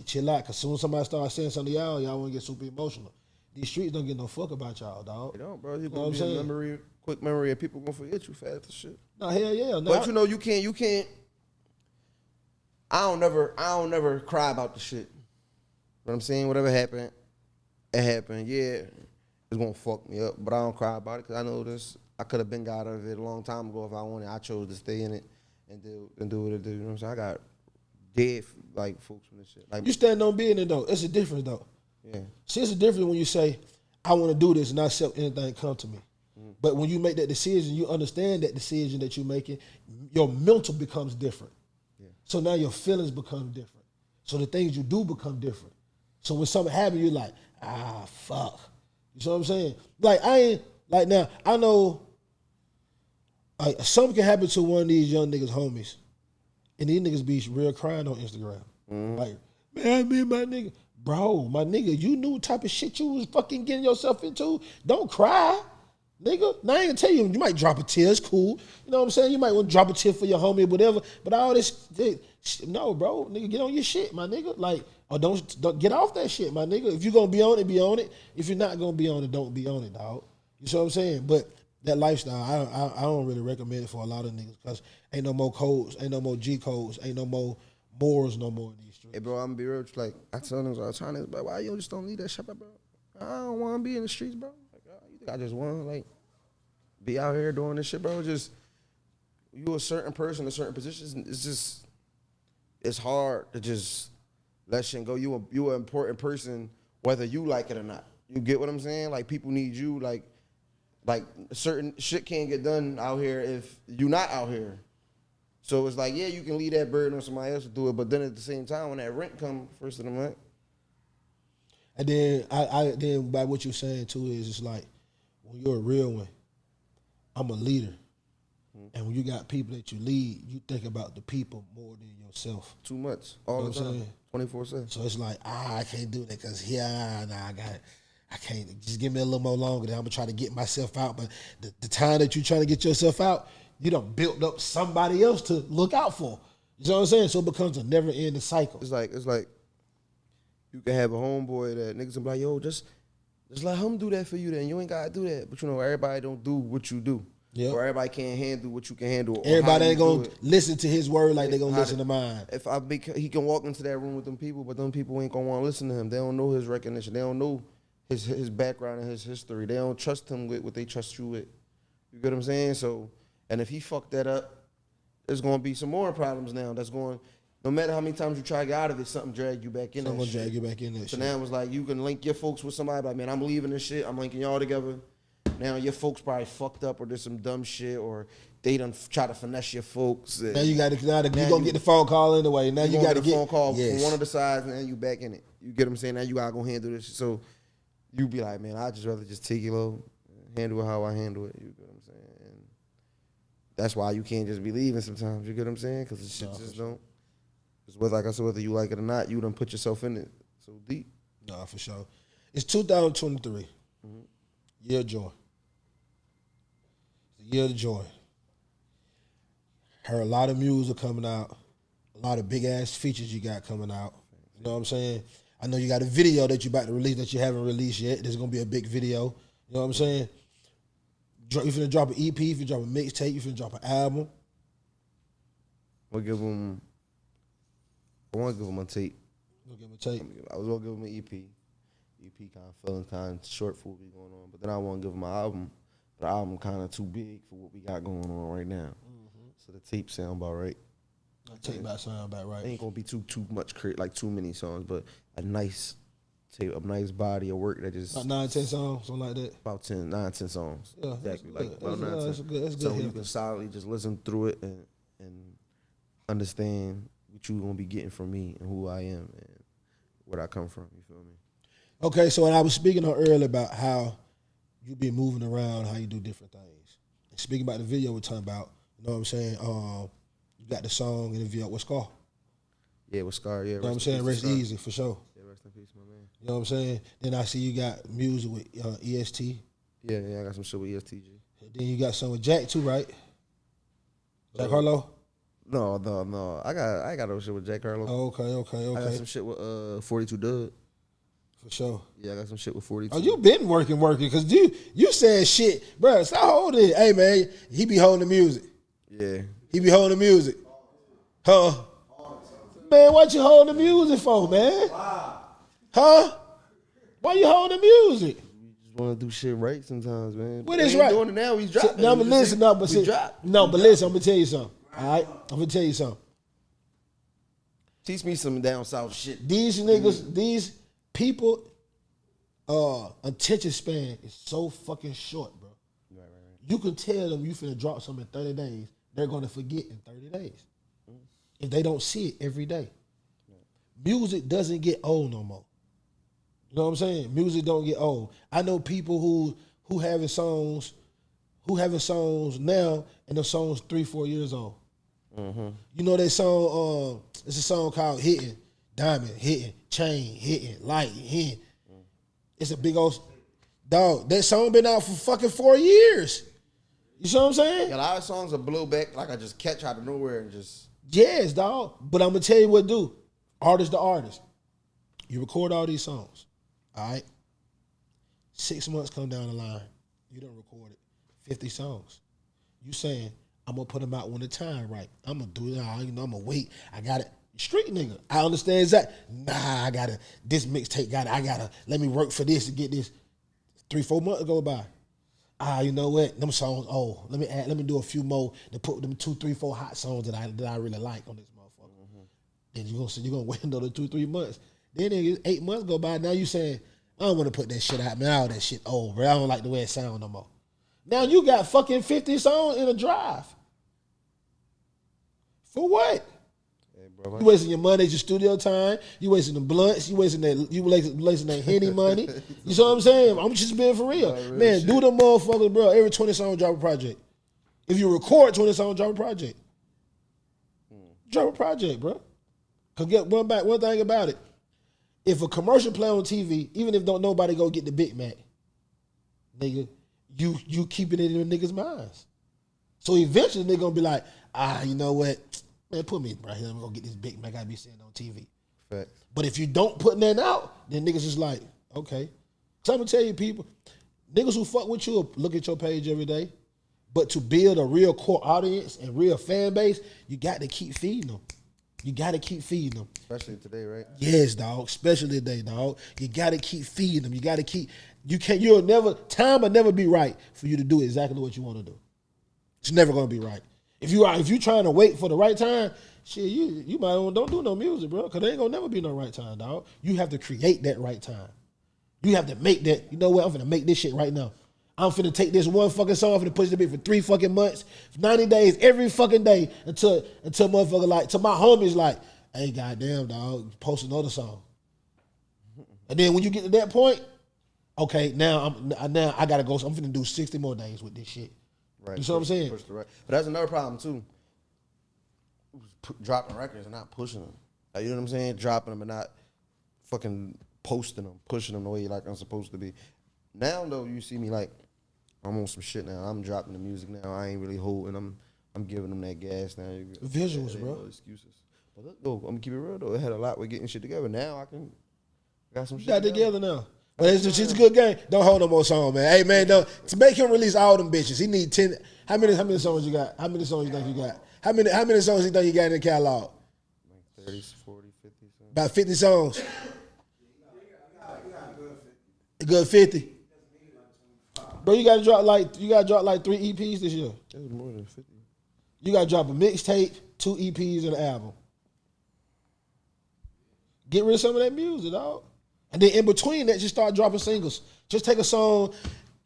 Chill out, cause soon as somebody starts saying something to y'all want to get super emotional. These streets don't get no fuck about y'all, dog. They don't, bro. You know gonna what be I'm a saying? memory, quick memory, and people gonna forget you fast as shit. No, hell yeah. No, But you know, you can't. I don't never cry about the shit. You know what I'm saying? Whatever happened, it happened. Yeah, it's gonna fuck me up, but I don't cry about it because I know this. I could have been got out of it a long time ago if I wanted. I chose to stay in it and do what it do. You know what I'm saying? I got dead like folks from this shit. Like you stand on being it though. It's a difference though. yeah, See, it's a difference when you say, I want to do this and not accept anything come to me. But when you make that decision, you understand that decision that you're making, your mental becomes different. Yeah. So now your feelings become different. So the things you do become different. So when something happens, you're like, fuck. You know what I'm saying? Like, I ain't, like now, I know like something can happen to one of these young niggas' homies. And these niggas be real crying on Instagram. Like, man, me and my nigga. Bro, my nigga, you knew what type of shit you was fucking getting yourself into. Don't cry, nigga. Now I ain't gonna tell you, you might drop a tear, it's cool. You know what I'm saying? You might want to drop a tear for your homie or whatever. But all this, no, bro, nigga, get on your shit, my nigga. Like, or don't get off that shit, my nigga. If you gonna be on it, be on it. If you're not gonna be on it, don't be on it, dog. You see what I'm saying? But that lifestyle, I don't really recommend it for a lot of niggas because ain't no more codes, ain't no more G codes, ain't no more morals no more in these streets. hey bro, I'm gonna be real. Like I tell niggas all the time, but why you just don't leave that shit, bro? I don't want to be in the streets, bro. Like, you think I just want to like be out here doing this shit, bro? Just you a certain person in certain positions. It's hard to just let shit go. You an important person, whether you like it or not. You get what I'm saying? Like people need you. Like certain shit can't get done out here if you not out here. So it's like, yeah, you can leave that burden on somebody else to do it, but then at the same time, when that rent come first of the month. And then I then by what you're saying too is it's like when you're a real one, I'm a leader. And when you got people that you lead, you think about the people more than yourself. Too much. All the time. 24/7. So it's like, I can't do that because I can't. Just give me a little more longer. Then I'm gonna try to get myself out. But the time that you're trying to get yourself out, you done built up somebody else to look out for. You know what I'm saying? So it becomes a never-ending cycle. It's like you can have a homeboy that niggas will be like, yo, just let him do that for you then. You ain't gotta do that. But you know, everybody don't do what you do. Yep. Or everybody can't handle what you can handle. Or Everybody how ain't you gonna do it. listen to his word like they gonna How listen to- to mine. He can walk into that room with them people, but them people ain't gonna want to listen to him. They don't know his recognition. They don't know his background and his history. They don't trust him with what they trust you with. You get what I'm saying? So, and if he fucked that up, there's gonna be some more problems now. That's going. No matter how many times you try to get out of it, something drag you back in. So I'm that gonna shit. drag you back in that So shit. now it's like you can link your folks with somebody. Like, man, I'm leaving this shit. I'm linking y'all together. Now your folks probably fucked up or did some dumb shit or they done try to finesse your folks. Now you got to. You Now gonna get the phone call anyway. Now you gonna got to get a phone call yes. from one of the sides, and then you back in it. You get what I'm saying? Now you gotta go handle this. So you be like, man, I'd just rather just take it low, handle it how I handle it. You get what I'm saying? And that's why you can't just be leaving sometimes. You get what I'm saying? Because the shit just don't. Because like I said, whether you like it or not, you done put yourself in it so deep. Nah, for sure. It's 2023. Year of joy. The year of joy. Heard a lot of music coming out. A A lot of big ass features you got coming out. You know what I'm saying? I know you got a video that you about to release that you haven't released yet. There's gonna be a big video. You know what I'm saying? You finna drop an EP, you finna drop a mixtape, you finna drop an album. I want to give them a tape. You'll give him a tape. I was gonna give them an EP. EP kind of feeling kind of short for what we going on, but then I want to give them an album. But the album kind of too big for what we got going on right now. So the tape sound about right. The tape sound about right. Ain't gonna be too much like too many songs, but a nice tape, a nice body of work that just about 9, 10 songs, something like that. About 9, 10 songs. Yeah, exactly. That's Like about 9, 10. That's good. So you can solidly just listen through it and understand what you gonna be getting from me and who I am and where I come from. You feel me? Okay, so I was speaking on earlier about how you be moving around, how you do different things. And speaking about the video we're talking about, you know what I'm saying? You got the song and the video with Scar. Yeah, with Scar, yeah. You know what I'm saying? Rest easy, for sure. Yeah, rest in peace, my man. You know what I'm saying? Then I see you got music with EST. Yeah, I got some shit with ESTG. Then you got some with Jack too, right? Jack Harlow? No. I ain't got no shit with Jack Harlow. Oh, okay. I got some shit with 42 Doug. For sure. Yeah, I got some shit with 42. Oh, you been working, because you said shit. Bro, stop holding it. Hey, man, he be holding the music. Yeah. He be holding the music. Huh? Man, what you holding the music for, man? Huh? Why you holding the music? We just want to do shit right sometimes, man. What is right? Doing it now, he's dropping. No, but listen, listen, I'm gonna tell you something. All right? I'm gonna tell you something. Teach me some down south shit. These niggas, these people, attention span is so fucking short, bro. Right. You can tell them you finna drop something in 30 days. They're gonna forget in 30 days. If they don't see it every day. Music doesn't get old no more. You know what I'm saying? Music don't get old. I know people who having songs now and the song's 3-4 years old. You know that song, it's a song called Hitting, Diamond, Hitting, Chain, Hitting, Light, Hitting. It's a big old, dog, that song been out for fucking 4 years. You see what I'm saying? Yeah, a lot of songs are blow back, like I just catch out of nowhere and just. Yes, dog. But I'm gonna tell you what do. Artist to artist. You record all these songs. All right? 6 months come down the line. You done recorded 50 songs. You saying, I'm gonna put them out when the time right. I'm gonna do it. I'm gonna wait. I got it. Street nigga. I understand that. Nah, I gotta, this mixtape let me work for this to get this. 3-4 months go by. You know what? Them songs, let me do a few more to put them 2, 3, 4 hot songs that I really like on this motherfucker. Then you're gonna wait another 2-3 months. Then 8 months go by. Now you saying, I don't want to put that shit out, man. All that shit over. I don't like the way it sound no more. Now you got fucking 50 songs in a drive. For what? Hey, bro, You wasting your money, your studio time. You wasting the blunts. You wasting that Henny money. You see what I'm saying? I'm just being for real. Man, shit. do the motherfuckers, bro. Every 20 song, drop a project. If you record 20 songs, drop a project. Drop a project, bro. Cause get one thing about it. If a commercial play on TV, even if don't nobody go get the Big Mac, nigga, you keeping it in the niggas' minds. So eventually they're gonna be like, you know what? Man, put me right here. I'm gonna get this Big Mac I be seeing on TV. Fact. But if you don't put that out, then niggas is like, okay. So I'm gonna tell you, people, niggas who fuck with you look at your page every day. But to build a real core audience and real fan base, you got to keep feeding them. You got to keep feeding them. Especially today, right? Yes, dog. Especially today, dog. You got to keep feeding them. You got to keep. Time will never be right for you to do exactly what you want to do. It's never gonna be right. If you trying to wait for the right time, shit, you might don't do no music, bro. Cause there ain't gonna never be no right time, dog. You have to create that right time. You have to make that. You know what? I'm finna make this shit right now. I'm finna take this one fucking song, I'm finna push the beat for 3 fucking months, 90 days, every fucking day until motherfucker like, till my homies like, hey, goddamn, dog, post another song. And then when you get to that point, okay, now I gotta go. So I'm finna do 60 more days with this shit. Right. You see what I'm saying? Push the right. But that's another problem too. Dropping records and not pushing them. Like, you know what I'm saying? Dropping them and not fucking posting them, pushing them the way like I'm supposed to be. Now though, you see me like I'm on some shit now. I'm dropping the music now. I ain't really holding. I'm giving them that gas now. Visuals, bro. No excuses. look, though, I'm gonna keep it real though. It had a lot with getting shit together. Now I got some shit Got together now. But it's a good game. Don't hold no more song, man. Hey, man, to make him release all them bitches, he need 10. How many songs you got? How many songs you think you got? How many songs you think you got in the catalog? Like 30, 40, 50 songs. About 50 songs. A good 50. Bro, you gotta drop like 3 EPs this year. That was more than 50. You gotta drop a mixtape, 2 EPs, and an album. Get rid of some of that music, dog. And then in between that, just start dropping singles. Just take a song,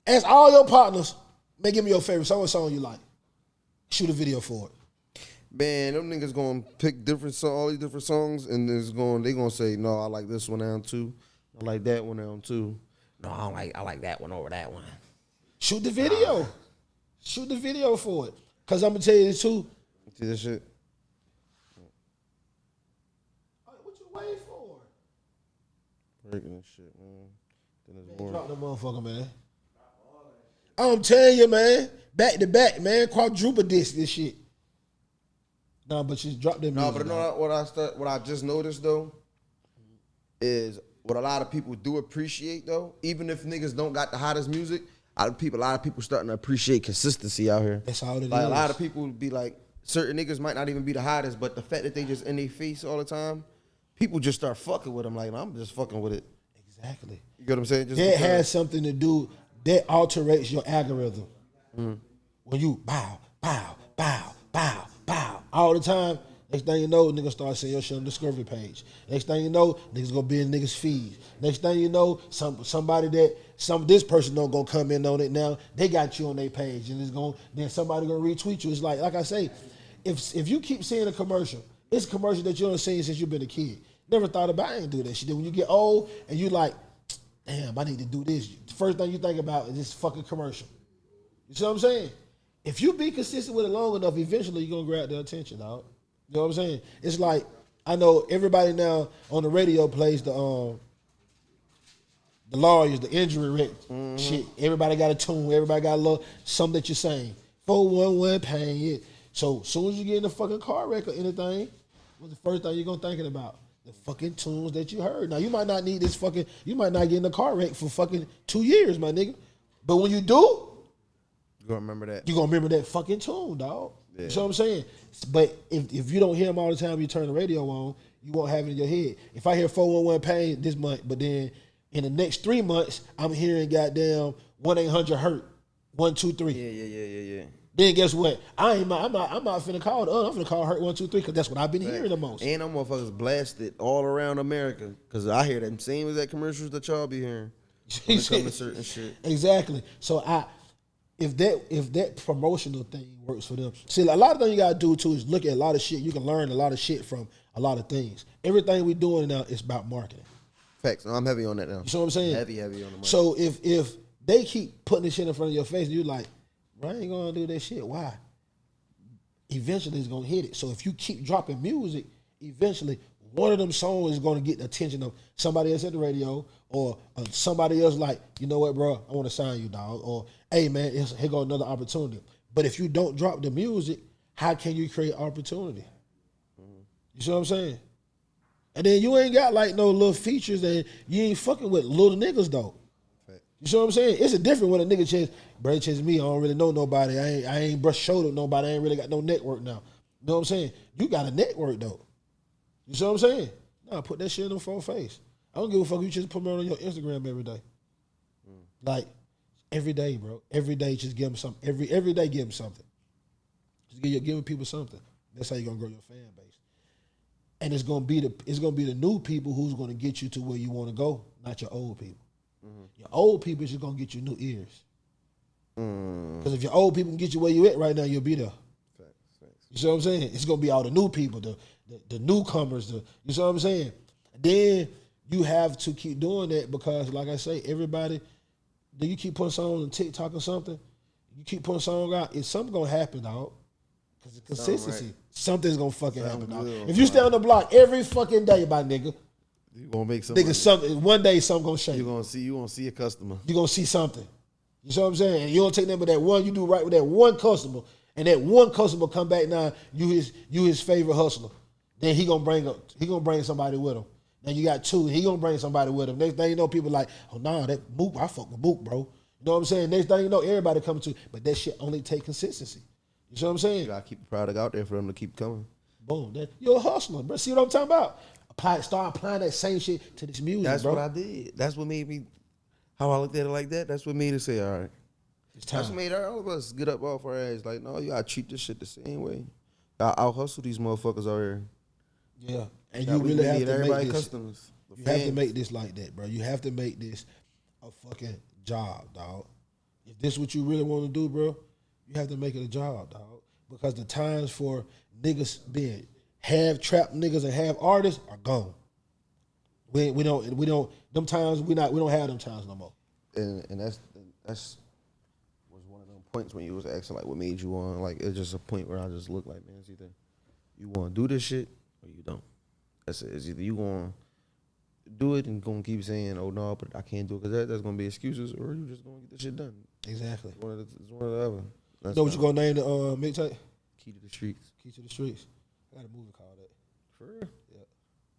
ask all your partners, man, give me your favorite song, what song you like. Shoot a video for it. Man, them niggas gonna pick all these different songs, and they gonna say, no, I like this one down too. I like that one down too. No, I like that one over that one. Shoot the video. Shoot the video for it. Cause I'm gonna tell you this too. See this shit? What you waiting for? Breaking this shit, man. Then it's Man, more. drop the motherfucker, man. I'm telling you, man. Back to back, man. Quadruple disc this shit. Nah, but just drop them. No, but you know what I just noticed though is what a lot of people do appreciate though, even if niggas don't got the hottest music, a lot of people starting to appreciate consistency out here. That's all it like is. A lot of people be like, certain niggas might not even be the hottest, but the fact that they just in their face all the time, people just start fucking with them. Like, I'm just fucking with it. Exactly. You get what I'm saying? Just that has something to do. That alterates your algorithm. When you bow, bow, bow, bow, bow all the time. Next thing you know, niggas start saying your shit on the Discovery page. Next thing you know, niggas gonna be in niggas' feed. Next thing you know, this person don't gonna come in on it now. They got you on their page, and then somebody gonna retweet you. It's like I say, if you keep seeing a commercial, it's a commercial that you done seen since you've been a kid. Never thought about I ain't do that shit. Then when you get old and you like, damn, I need to do this. The first thing you think about is this fucking commercial. You see what I'm saying? If you be consistent with it long enough, eventually you're gonna grab their attention, dog. You know what I'm saying? It's like, I know everybody now on the radio plays the lawyers, the injury rate shit. Everybody got a tune. Everybody got a little something that you're saying. 411 pain. Yeah. So as soon as you get in a fucking car wreck or anything, what's the first thing you're gonna thinking about? The fucking tunes that you heard. Now you might not need this fucking. You might not get in a car wreck for fucking 2 years, my nigga. But when you do, you gonna remember that. You gonna remember that fucking tune, dog. Yeah. You know what I'm saying? But if you don't hear them all the time, you turn the radio on, you won't have it in your head. If I hear 411 pain this month, but then in the next 3 months, I'm hearing goddamn 1-800-HURT, 123. Yeah. Then guess what? I'm not finna call it. I'm finna call HURT 123 because that's what I've been hearing the most. And them motherfuckers blasted all around America because I hear them same as that commercials that y'all be hearing when it comes to certain shit. Exactly. So if that promotional thing works for them, see, a lot of things you gotta do too is look at a lot of shit. You can learn a lot of shit from a lot of things. Everything we doing now is about marketing. Facts. No, I'm heavy on that now. You see what I'm saying? Heavy on the marketing. So if they keep putting this shit in front of your face, and you're like, bro, I ain't gonna do that shit. Why? Eventually it's gonna hit it. So if you keep dropping music, eventually one of them songs is gonna get the attention of somebody else at the radio or somebody else like, you know what, bro, I want to sign you, dog. Or, hey, man, here go another opportunity. But if you don't drop the music, how can you create opportunity? You see what I'm saying? And then you ain't got like no little features and you ain't fucking with little niggas, though. You see what I'm saying? It's a different when a nigga chase me. I don't really know nobody. I ain't brush shoulder with nobody. I ain't really got no network now. You know what I'm saying? You got a network, though. You see what I'm saying? Nah, put that shit in the phone face. I don't give a fuck if you just promote on your Instagram every day. Like, every day, bro. Every day, just give them something. Every day, give them something. Just giving people something. That's how you're gonna grow your fan base. And it's gonna be the new people who's gonna get you to where you want to go, not your old people. Your old people is just gonna get you new ears. Because if your old people can get you where you at right now, you'll be there. Facts. You see what I'm saying? It's gonna be all the new people, the newcomers. You see what I'm saying? Then you have to keep doing that because, like I say, everybody. Then you keep putting songs on TikTok or something. You keep putting songs out. It's something gonna happen, dog. Because it's consistency. Something's gonna fucking happen, dog. If you stay on the block every fucking day, my nigga. You gonna make something. One day something gonna shake. You gonna see a customer. You gonna see something. You see what I'm saying? And you don't take them with that one. You do right with that one customer, and that one customer come back now. You his favorite hustler. Then he gonna bring somebody with him. Then you got 2. He gonna bring somebody with him. Next thing you know, people like, oh nah, that Mook, I fuck with Mook, bro. You know what I'm saying? Next thing you know, everybody coming to. But that shit only take consistency. You see what I'm saying? You gotta keep the product out there for them to keep coming. Boom. You're a hustler, bro. See what I'm talking about? Start applying that same shit to this music, That's bro. what I did. That's what made me, how I looked at it like that, that's what made it say, all right. That's what made all of us get up off our ass. Like, no, you gotta treat this shit the same way. I'll hustle these motherfuckers out here. Yeah. And you really have to make this. Customers. You have to make this like that, bro. You have to make this a fucking job, dog. If this is what you really want to do, bro, you have to make it a job, dog. Because the times for niggas being half trap niggas and half artists are gone. We don't them times we don't have them times no more. And that's was one of them points when you was asking like what made you want, like it's just a point where I just look like, man, it's either you want to do this shit or you don't. That's it. It's either you going to do it and going to keep saying, oh no, but I can't do it because that's going to be excuses, or you just going to get the shit done. Exactly. It's one or the other. You know what you gonna name the mixtape? Key to the Streets. Key to the Streets. I got a movie called that. For real? Yeah.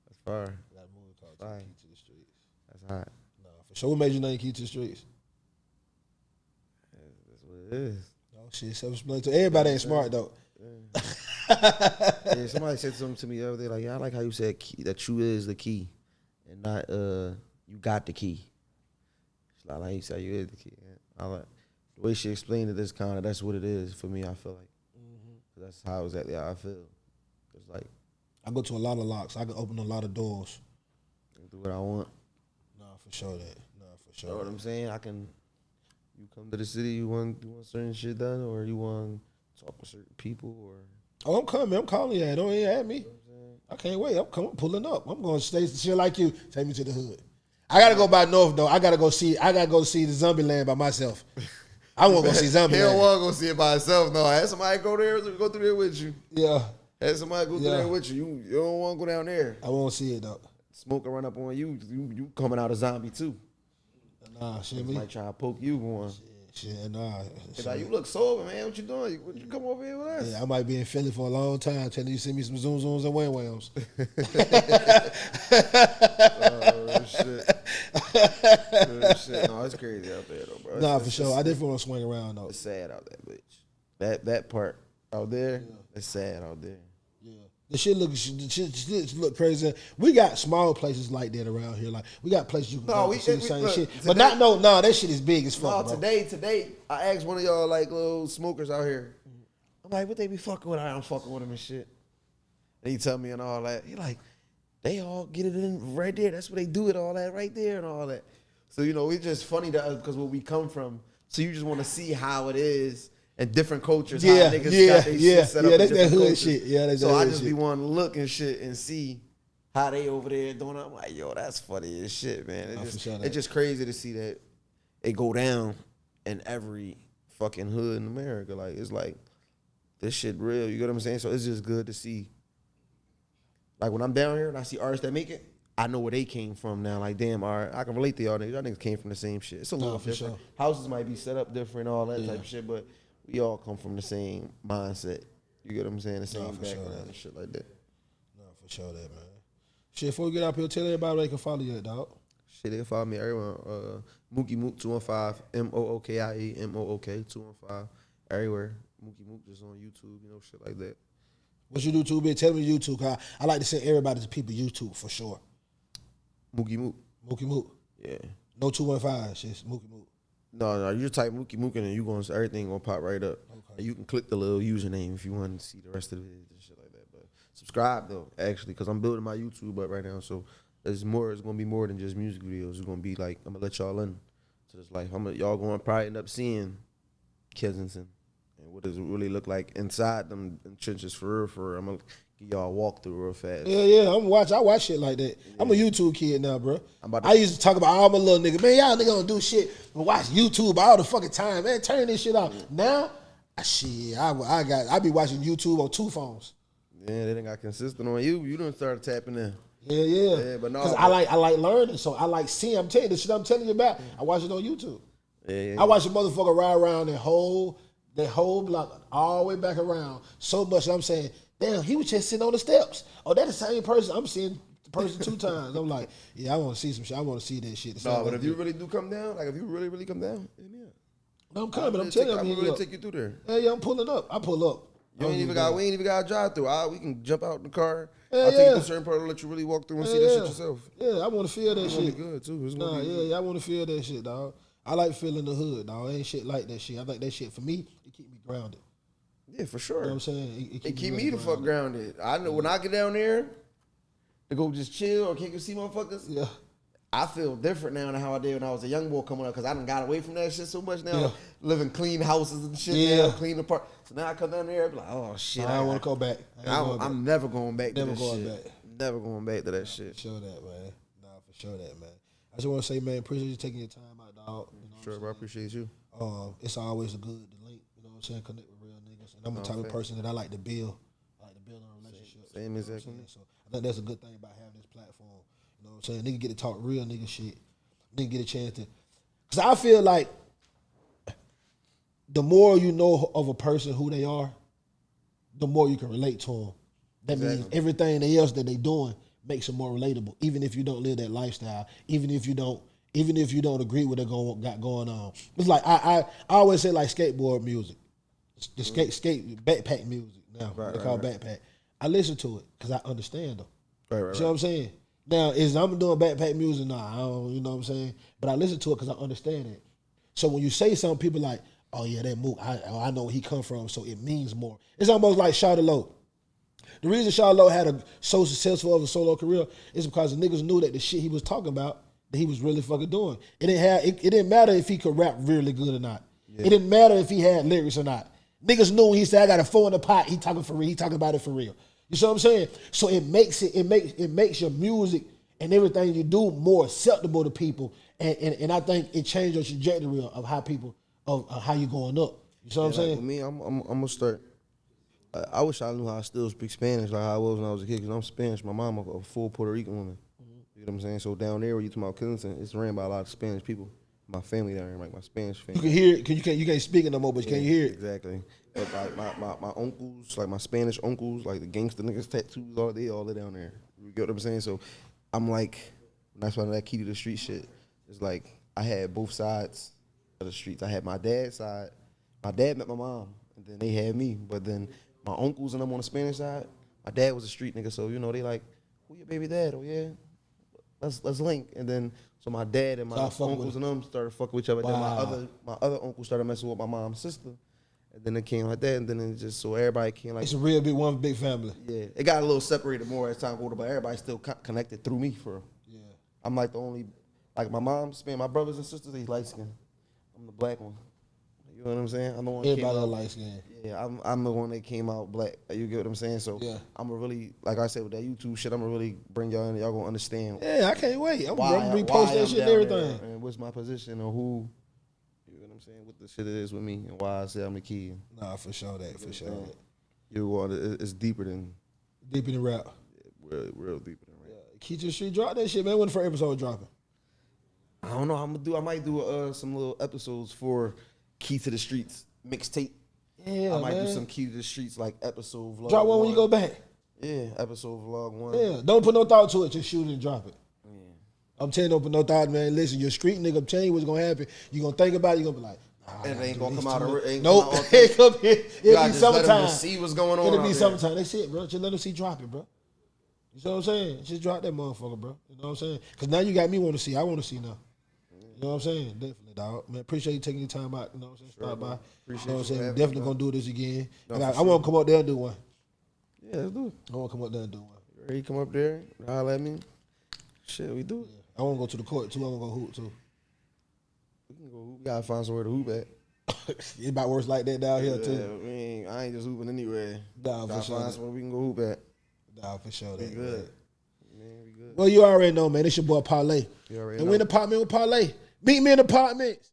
That's fire. I got a movie called Key to the Streets. That's hot. No, for sure. What made you name Key to the Streets? That's what it is. Oh shit, self-explanatory. Everybody ain't smart though. Yeah, somebody said something to me the other day, like, yeah, I like how you said key, that you is the key and not you got the key. It's not like you said you is the key. I like the way she explained it, that's what it is for me. I feel like that's how exactly how I feel. It's like I go to a lot of locks. I can open a lot of doors. and do what I want. Nah, for sure that. Nah, for sure. You know what I'm saying? You come to the city, you want certain shit done, or you want to talk with certain people, or Oh, I'm coming. I'm calling you. Don't even at me. I can't wait. I'm coming, pulling up. I'm going to stay shit like you. Take me to the hood. I gotta go by north though. I gotta go see the Zombie Land by myself. I won't go see Zombie He Land. don't want to go see it by himself. No, have somebody go through there with you. Yeah, Have somebody go through there with you. You don't want to go down there. I won't see it though. Smoke will run up on you. You coming out a zombie too. Nah, shit, He might try to poke you one. shit, nah. He's like, you look sober, man. What you doing? What you come over here with us? Yeah, I might be in Philly for a long time. Telling you, send me some zoom zooms and wham whams. Oh shit. Oh, shit. No, it's crazy out there though, bro. Nah, for sure. I definitely want to swing around though. It's sad out there, bitch. That part out there, it's sad out there. Yeah. The shit look crazy. We got small places like that around here. Like we got places you can go and see the same shit. But that shit is big as fuck. No, bro. today, I asked one of y'all like little smokers out here. I'm like, what they be fucking with? I'm fucking with them and shit. And he tell me and all that. He like, they all get it in right there. That's what they do it all that right there and all that. So it's just funny to us because where we come from. So you just want to see how it is. And different cultures, how niggas got their shit set up. Yeah, that's that hood cultures. shit. Yeah, that's so that hood I just shit. be wanting to look and shit and see how they over there doing it. I'm like, yo, that's funny as shit, man. It's just crazy to see that it go down in every fucking hood in America. Like, it's like, this shit real. You get what I'm saying? So it's just good to see. Like, when I'm down here and I see artists that make it, I know where they came from now. Like, damn, all right, I can relate to y'all niggas. Y'all niggas came from the same shit. It's a little different. Sure. Houses might be set up different, all that type of shit, but we all come from the same mindset. You get what I'm saying? The same background and shit like that. No, for sure that, man. Shit, before we get up here, tell everybody where they can follow you at, dog. Shit, they can follow me everywhere. Mookie Mook 215, Mookie Mook 215 everywhere. Mookie Mook just on YouTube, shit like that. What you do too, big? Tell me YouTube. Cause I like to send everybody to people YouTube for sure. Mookie Mook. Mookie Mook. Yeah. No 215. Shit's Mookie Mook. No, you just type Mookie Mook and then everything gonna pop right up. Okay. And you can click the little username if you want to see the rest of the videos and shit like that. But subscribe though, actually, because I'm building my YouTube up right now. So it's gonna be more than just music videos. It's gonna be like, I'm gonna let y'all in to this life. Y'all gonna probably end up seeing Kensington and what does it really look like inside them trenches for real. I'm gonna give y'all a walkthrough real fast. Yeah, I watch shit like that. Yeah. I'm a YouTube kid now, bro. I used to talk about all my little niggas. Man, y'all niggas don't do shit but watch YouTube all the fucking time. Man, turn this shit off. Now, I be watching YouTube on 2 phones. Yeah, they done got consistent on you. You done started tapping in. Yeah, but no. Because I like learning, so I like seeing. I'm telling you, the shit I'm telling you about, I watch it on YouTube. Yeah. I watch a motherfucker ride around that whole block all the way back around so much that I'm saying, damn, he was just sitting on the steps. Oh, that's the same person. I'm seeing the person 2 times. I'm like, yeah, I want to see some shit. I want to see that shit. No, but if you really do come down, like if you really come down, hit me up. No, I'm coming. I'm telling you, I'm really take you through there. Yeah, I'm pulling up. I pull up. We ain't even got to drive through. We can jump out in the car. Yeah, I'll take you to a certain part and let you really walk through and see that shit yourself. Yeah, I want to feel that shit. It's gonna be good too. I want to feel that shit, dog. I like feeling the hood, dog. Ain't shit like that shit. I like that shit. For me, it keep me grounded. Yeah, for sure. You know what I'm saying? It keep me the fuck grounded. I know when I get down there to go just chill or can't see motherfuckers. Yeah. I feel different now than how I did when I was a young boy coming up because I done got away from that shit so much now. Yeah. Living clean houses and shit now, clean apart. So now I come down there and be like, oh shit. I don't want to go back. I'm never going back to that shit. Back. Never going back to that shit. For sure that, man. Nah, for sure that, man. I just want to say, man, appreciate you taking your time out, dog. You know Sure, bro. I appreciate you. It's always a good to link, you know what I'm saying, connect with real niggas. And I'm the type of person that I like to build. I like to build a relationship. Same exactly. So I think that's a good thing about having this platform. You know what I'm saying? Nigga get to talk real nigga shit. Nigga get a chance to. Because I feel like the more you know of a person who they are, the more you can relate to them. That means everything else that they doing makes them more relatable, even if you don't live that lifestyle, even if you don't agree with what they got going on. It's like I always say like skateboard music, the skate backpack music. Now they call backpack. I listen to it because I understand them. You know what I'm saying? Now I'm doing backpack music. Nah, I don't. You know what I'm saying? But I listen to it because I understand it. So when you say something, people like, oh yeah, that Mook, I know where he come from, so it means more. It's almost like Charlotte. The reason Charlotte had a so successful of a solo career is because the niggas knew that the shit he was talking about, that he was really fucking doing. It didn't matter if he could rap really good or not. Yeah. It didn't matter if he had lyrics or not. Niggas knew when he said, I got a 4 in the pot, he talking for real, he talking about it for real. You see what I'm saying? So it makes your music and everything you do more acceptable to people. And I think it changed your trajectory of how people, of how you going up. You see what I'm saying? For me, I'm gonna start. I wish I knew how to still speak Spanish like how I was when I was a kid, because I'm Spanish. My mom a full Puerto Rican woman. You know what I'm saying? So down there where you talking about Kensington, it's ran by a lot of Spanish people. My family down there, like my Spanish family. You can hear it, you can't speak it no more, but you can't hear it. Exactly. But like my uncles, like my Spanish uncles, like the gangster niggas tattoos, all down there. You get what I'm saying? So I'm like, that's why that key to the street shit is like I had both sides of the streets. I had my dad's side. My dad met my mom, and then they had me. But then my uncles and them on the Spanish side, my dad was a street nigga, so you know they like, who your baby dad? Oh yeah, let's link. And then so my dad and my uncles and them started fucking with each other. Wow. Then my other uncle started messing with my mom's sister, and then it came like that. And then it just so everybody came like, it's a real one big family. Yeah, it got a little separated more as time go on, but everybody still connected through me for real. Yeah, I'm like the only, like my mom's, my brothers and sisters, they light skin. I'm the black one. You know what I'm saying? I'm the one. Everybody light skin. Yeah, I'm the one that came out black. You get what I'm saying? So yeah. I'm gonna really, like I said with that YouTube shit, I'm gonna really bring y'all in. Y'all gonna understand. Yeah, I can't wait. I'm gonna repost that shit and everything. And what's my position or who? You know what I'm saying? What the shit it is with me and why I say I'm the key. Nah, for sure that. For sure that. You want it's deeper than rap. Yeah, real deeper than rap. Yeah. Key to the Street, drop that shit, man. When the first episode dropping? I don't know. I might do some little episodes for Key to the Streets mixtape. Yeah, I might do some Key to the Streets like episode vlog. Drop one when you go back. Yeah, episode vlog 1. Yeah, don't put no thought to it. Just shoot it and drop it. Yeah. I'm telling you, don't put no thought, man. Listen, you're a street nigga. I'm telling you what's gonna happen. You gonna think about it. You gonna be like, and it ain't gonna come out. Nope. It'll be summertime. See what's going on. It'll be summertime. That's it, bro. Just let them see drop it, bro. You know what I'm saying? Just drop that motherfucker, bro. You know what I'm saying? Because now you got me want to see. I want to see now. You know what I'm saying? Definitely, dog. Man, appreciate you taking your time out. You know what I'm saying? Stop by. Appreciate you know what I'm saying? Me, definitely gonna do this again. I want to come up there and do one. Yeah, let's do it. I want to come up there and do one. You ready to come up there? Holler at me. Shit, we do it. Yeah. I want to go to the court too. I want to go hoop too. We can go hoop. We gotta find somewhere to hoop at. It's about worse like that down here too. I ain't just hooping anywhere. Nah, for sure. Find somewhere we can go hoop at. Nah, for sure. We good. Man, we good. Well, you already know, man. It's your boy Parlay. You already know. And we in the apartment with Parlay. Meet me in the Partments.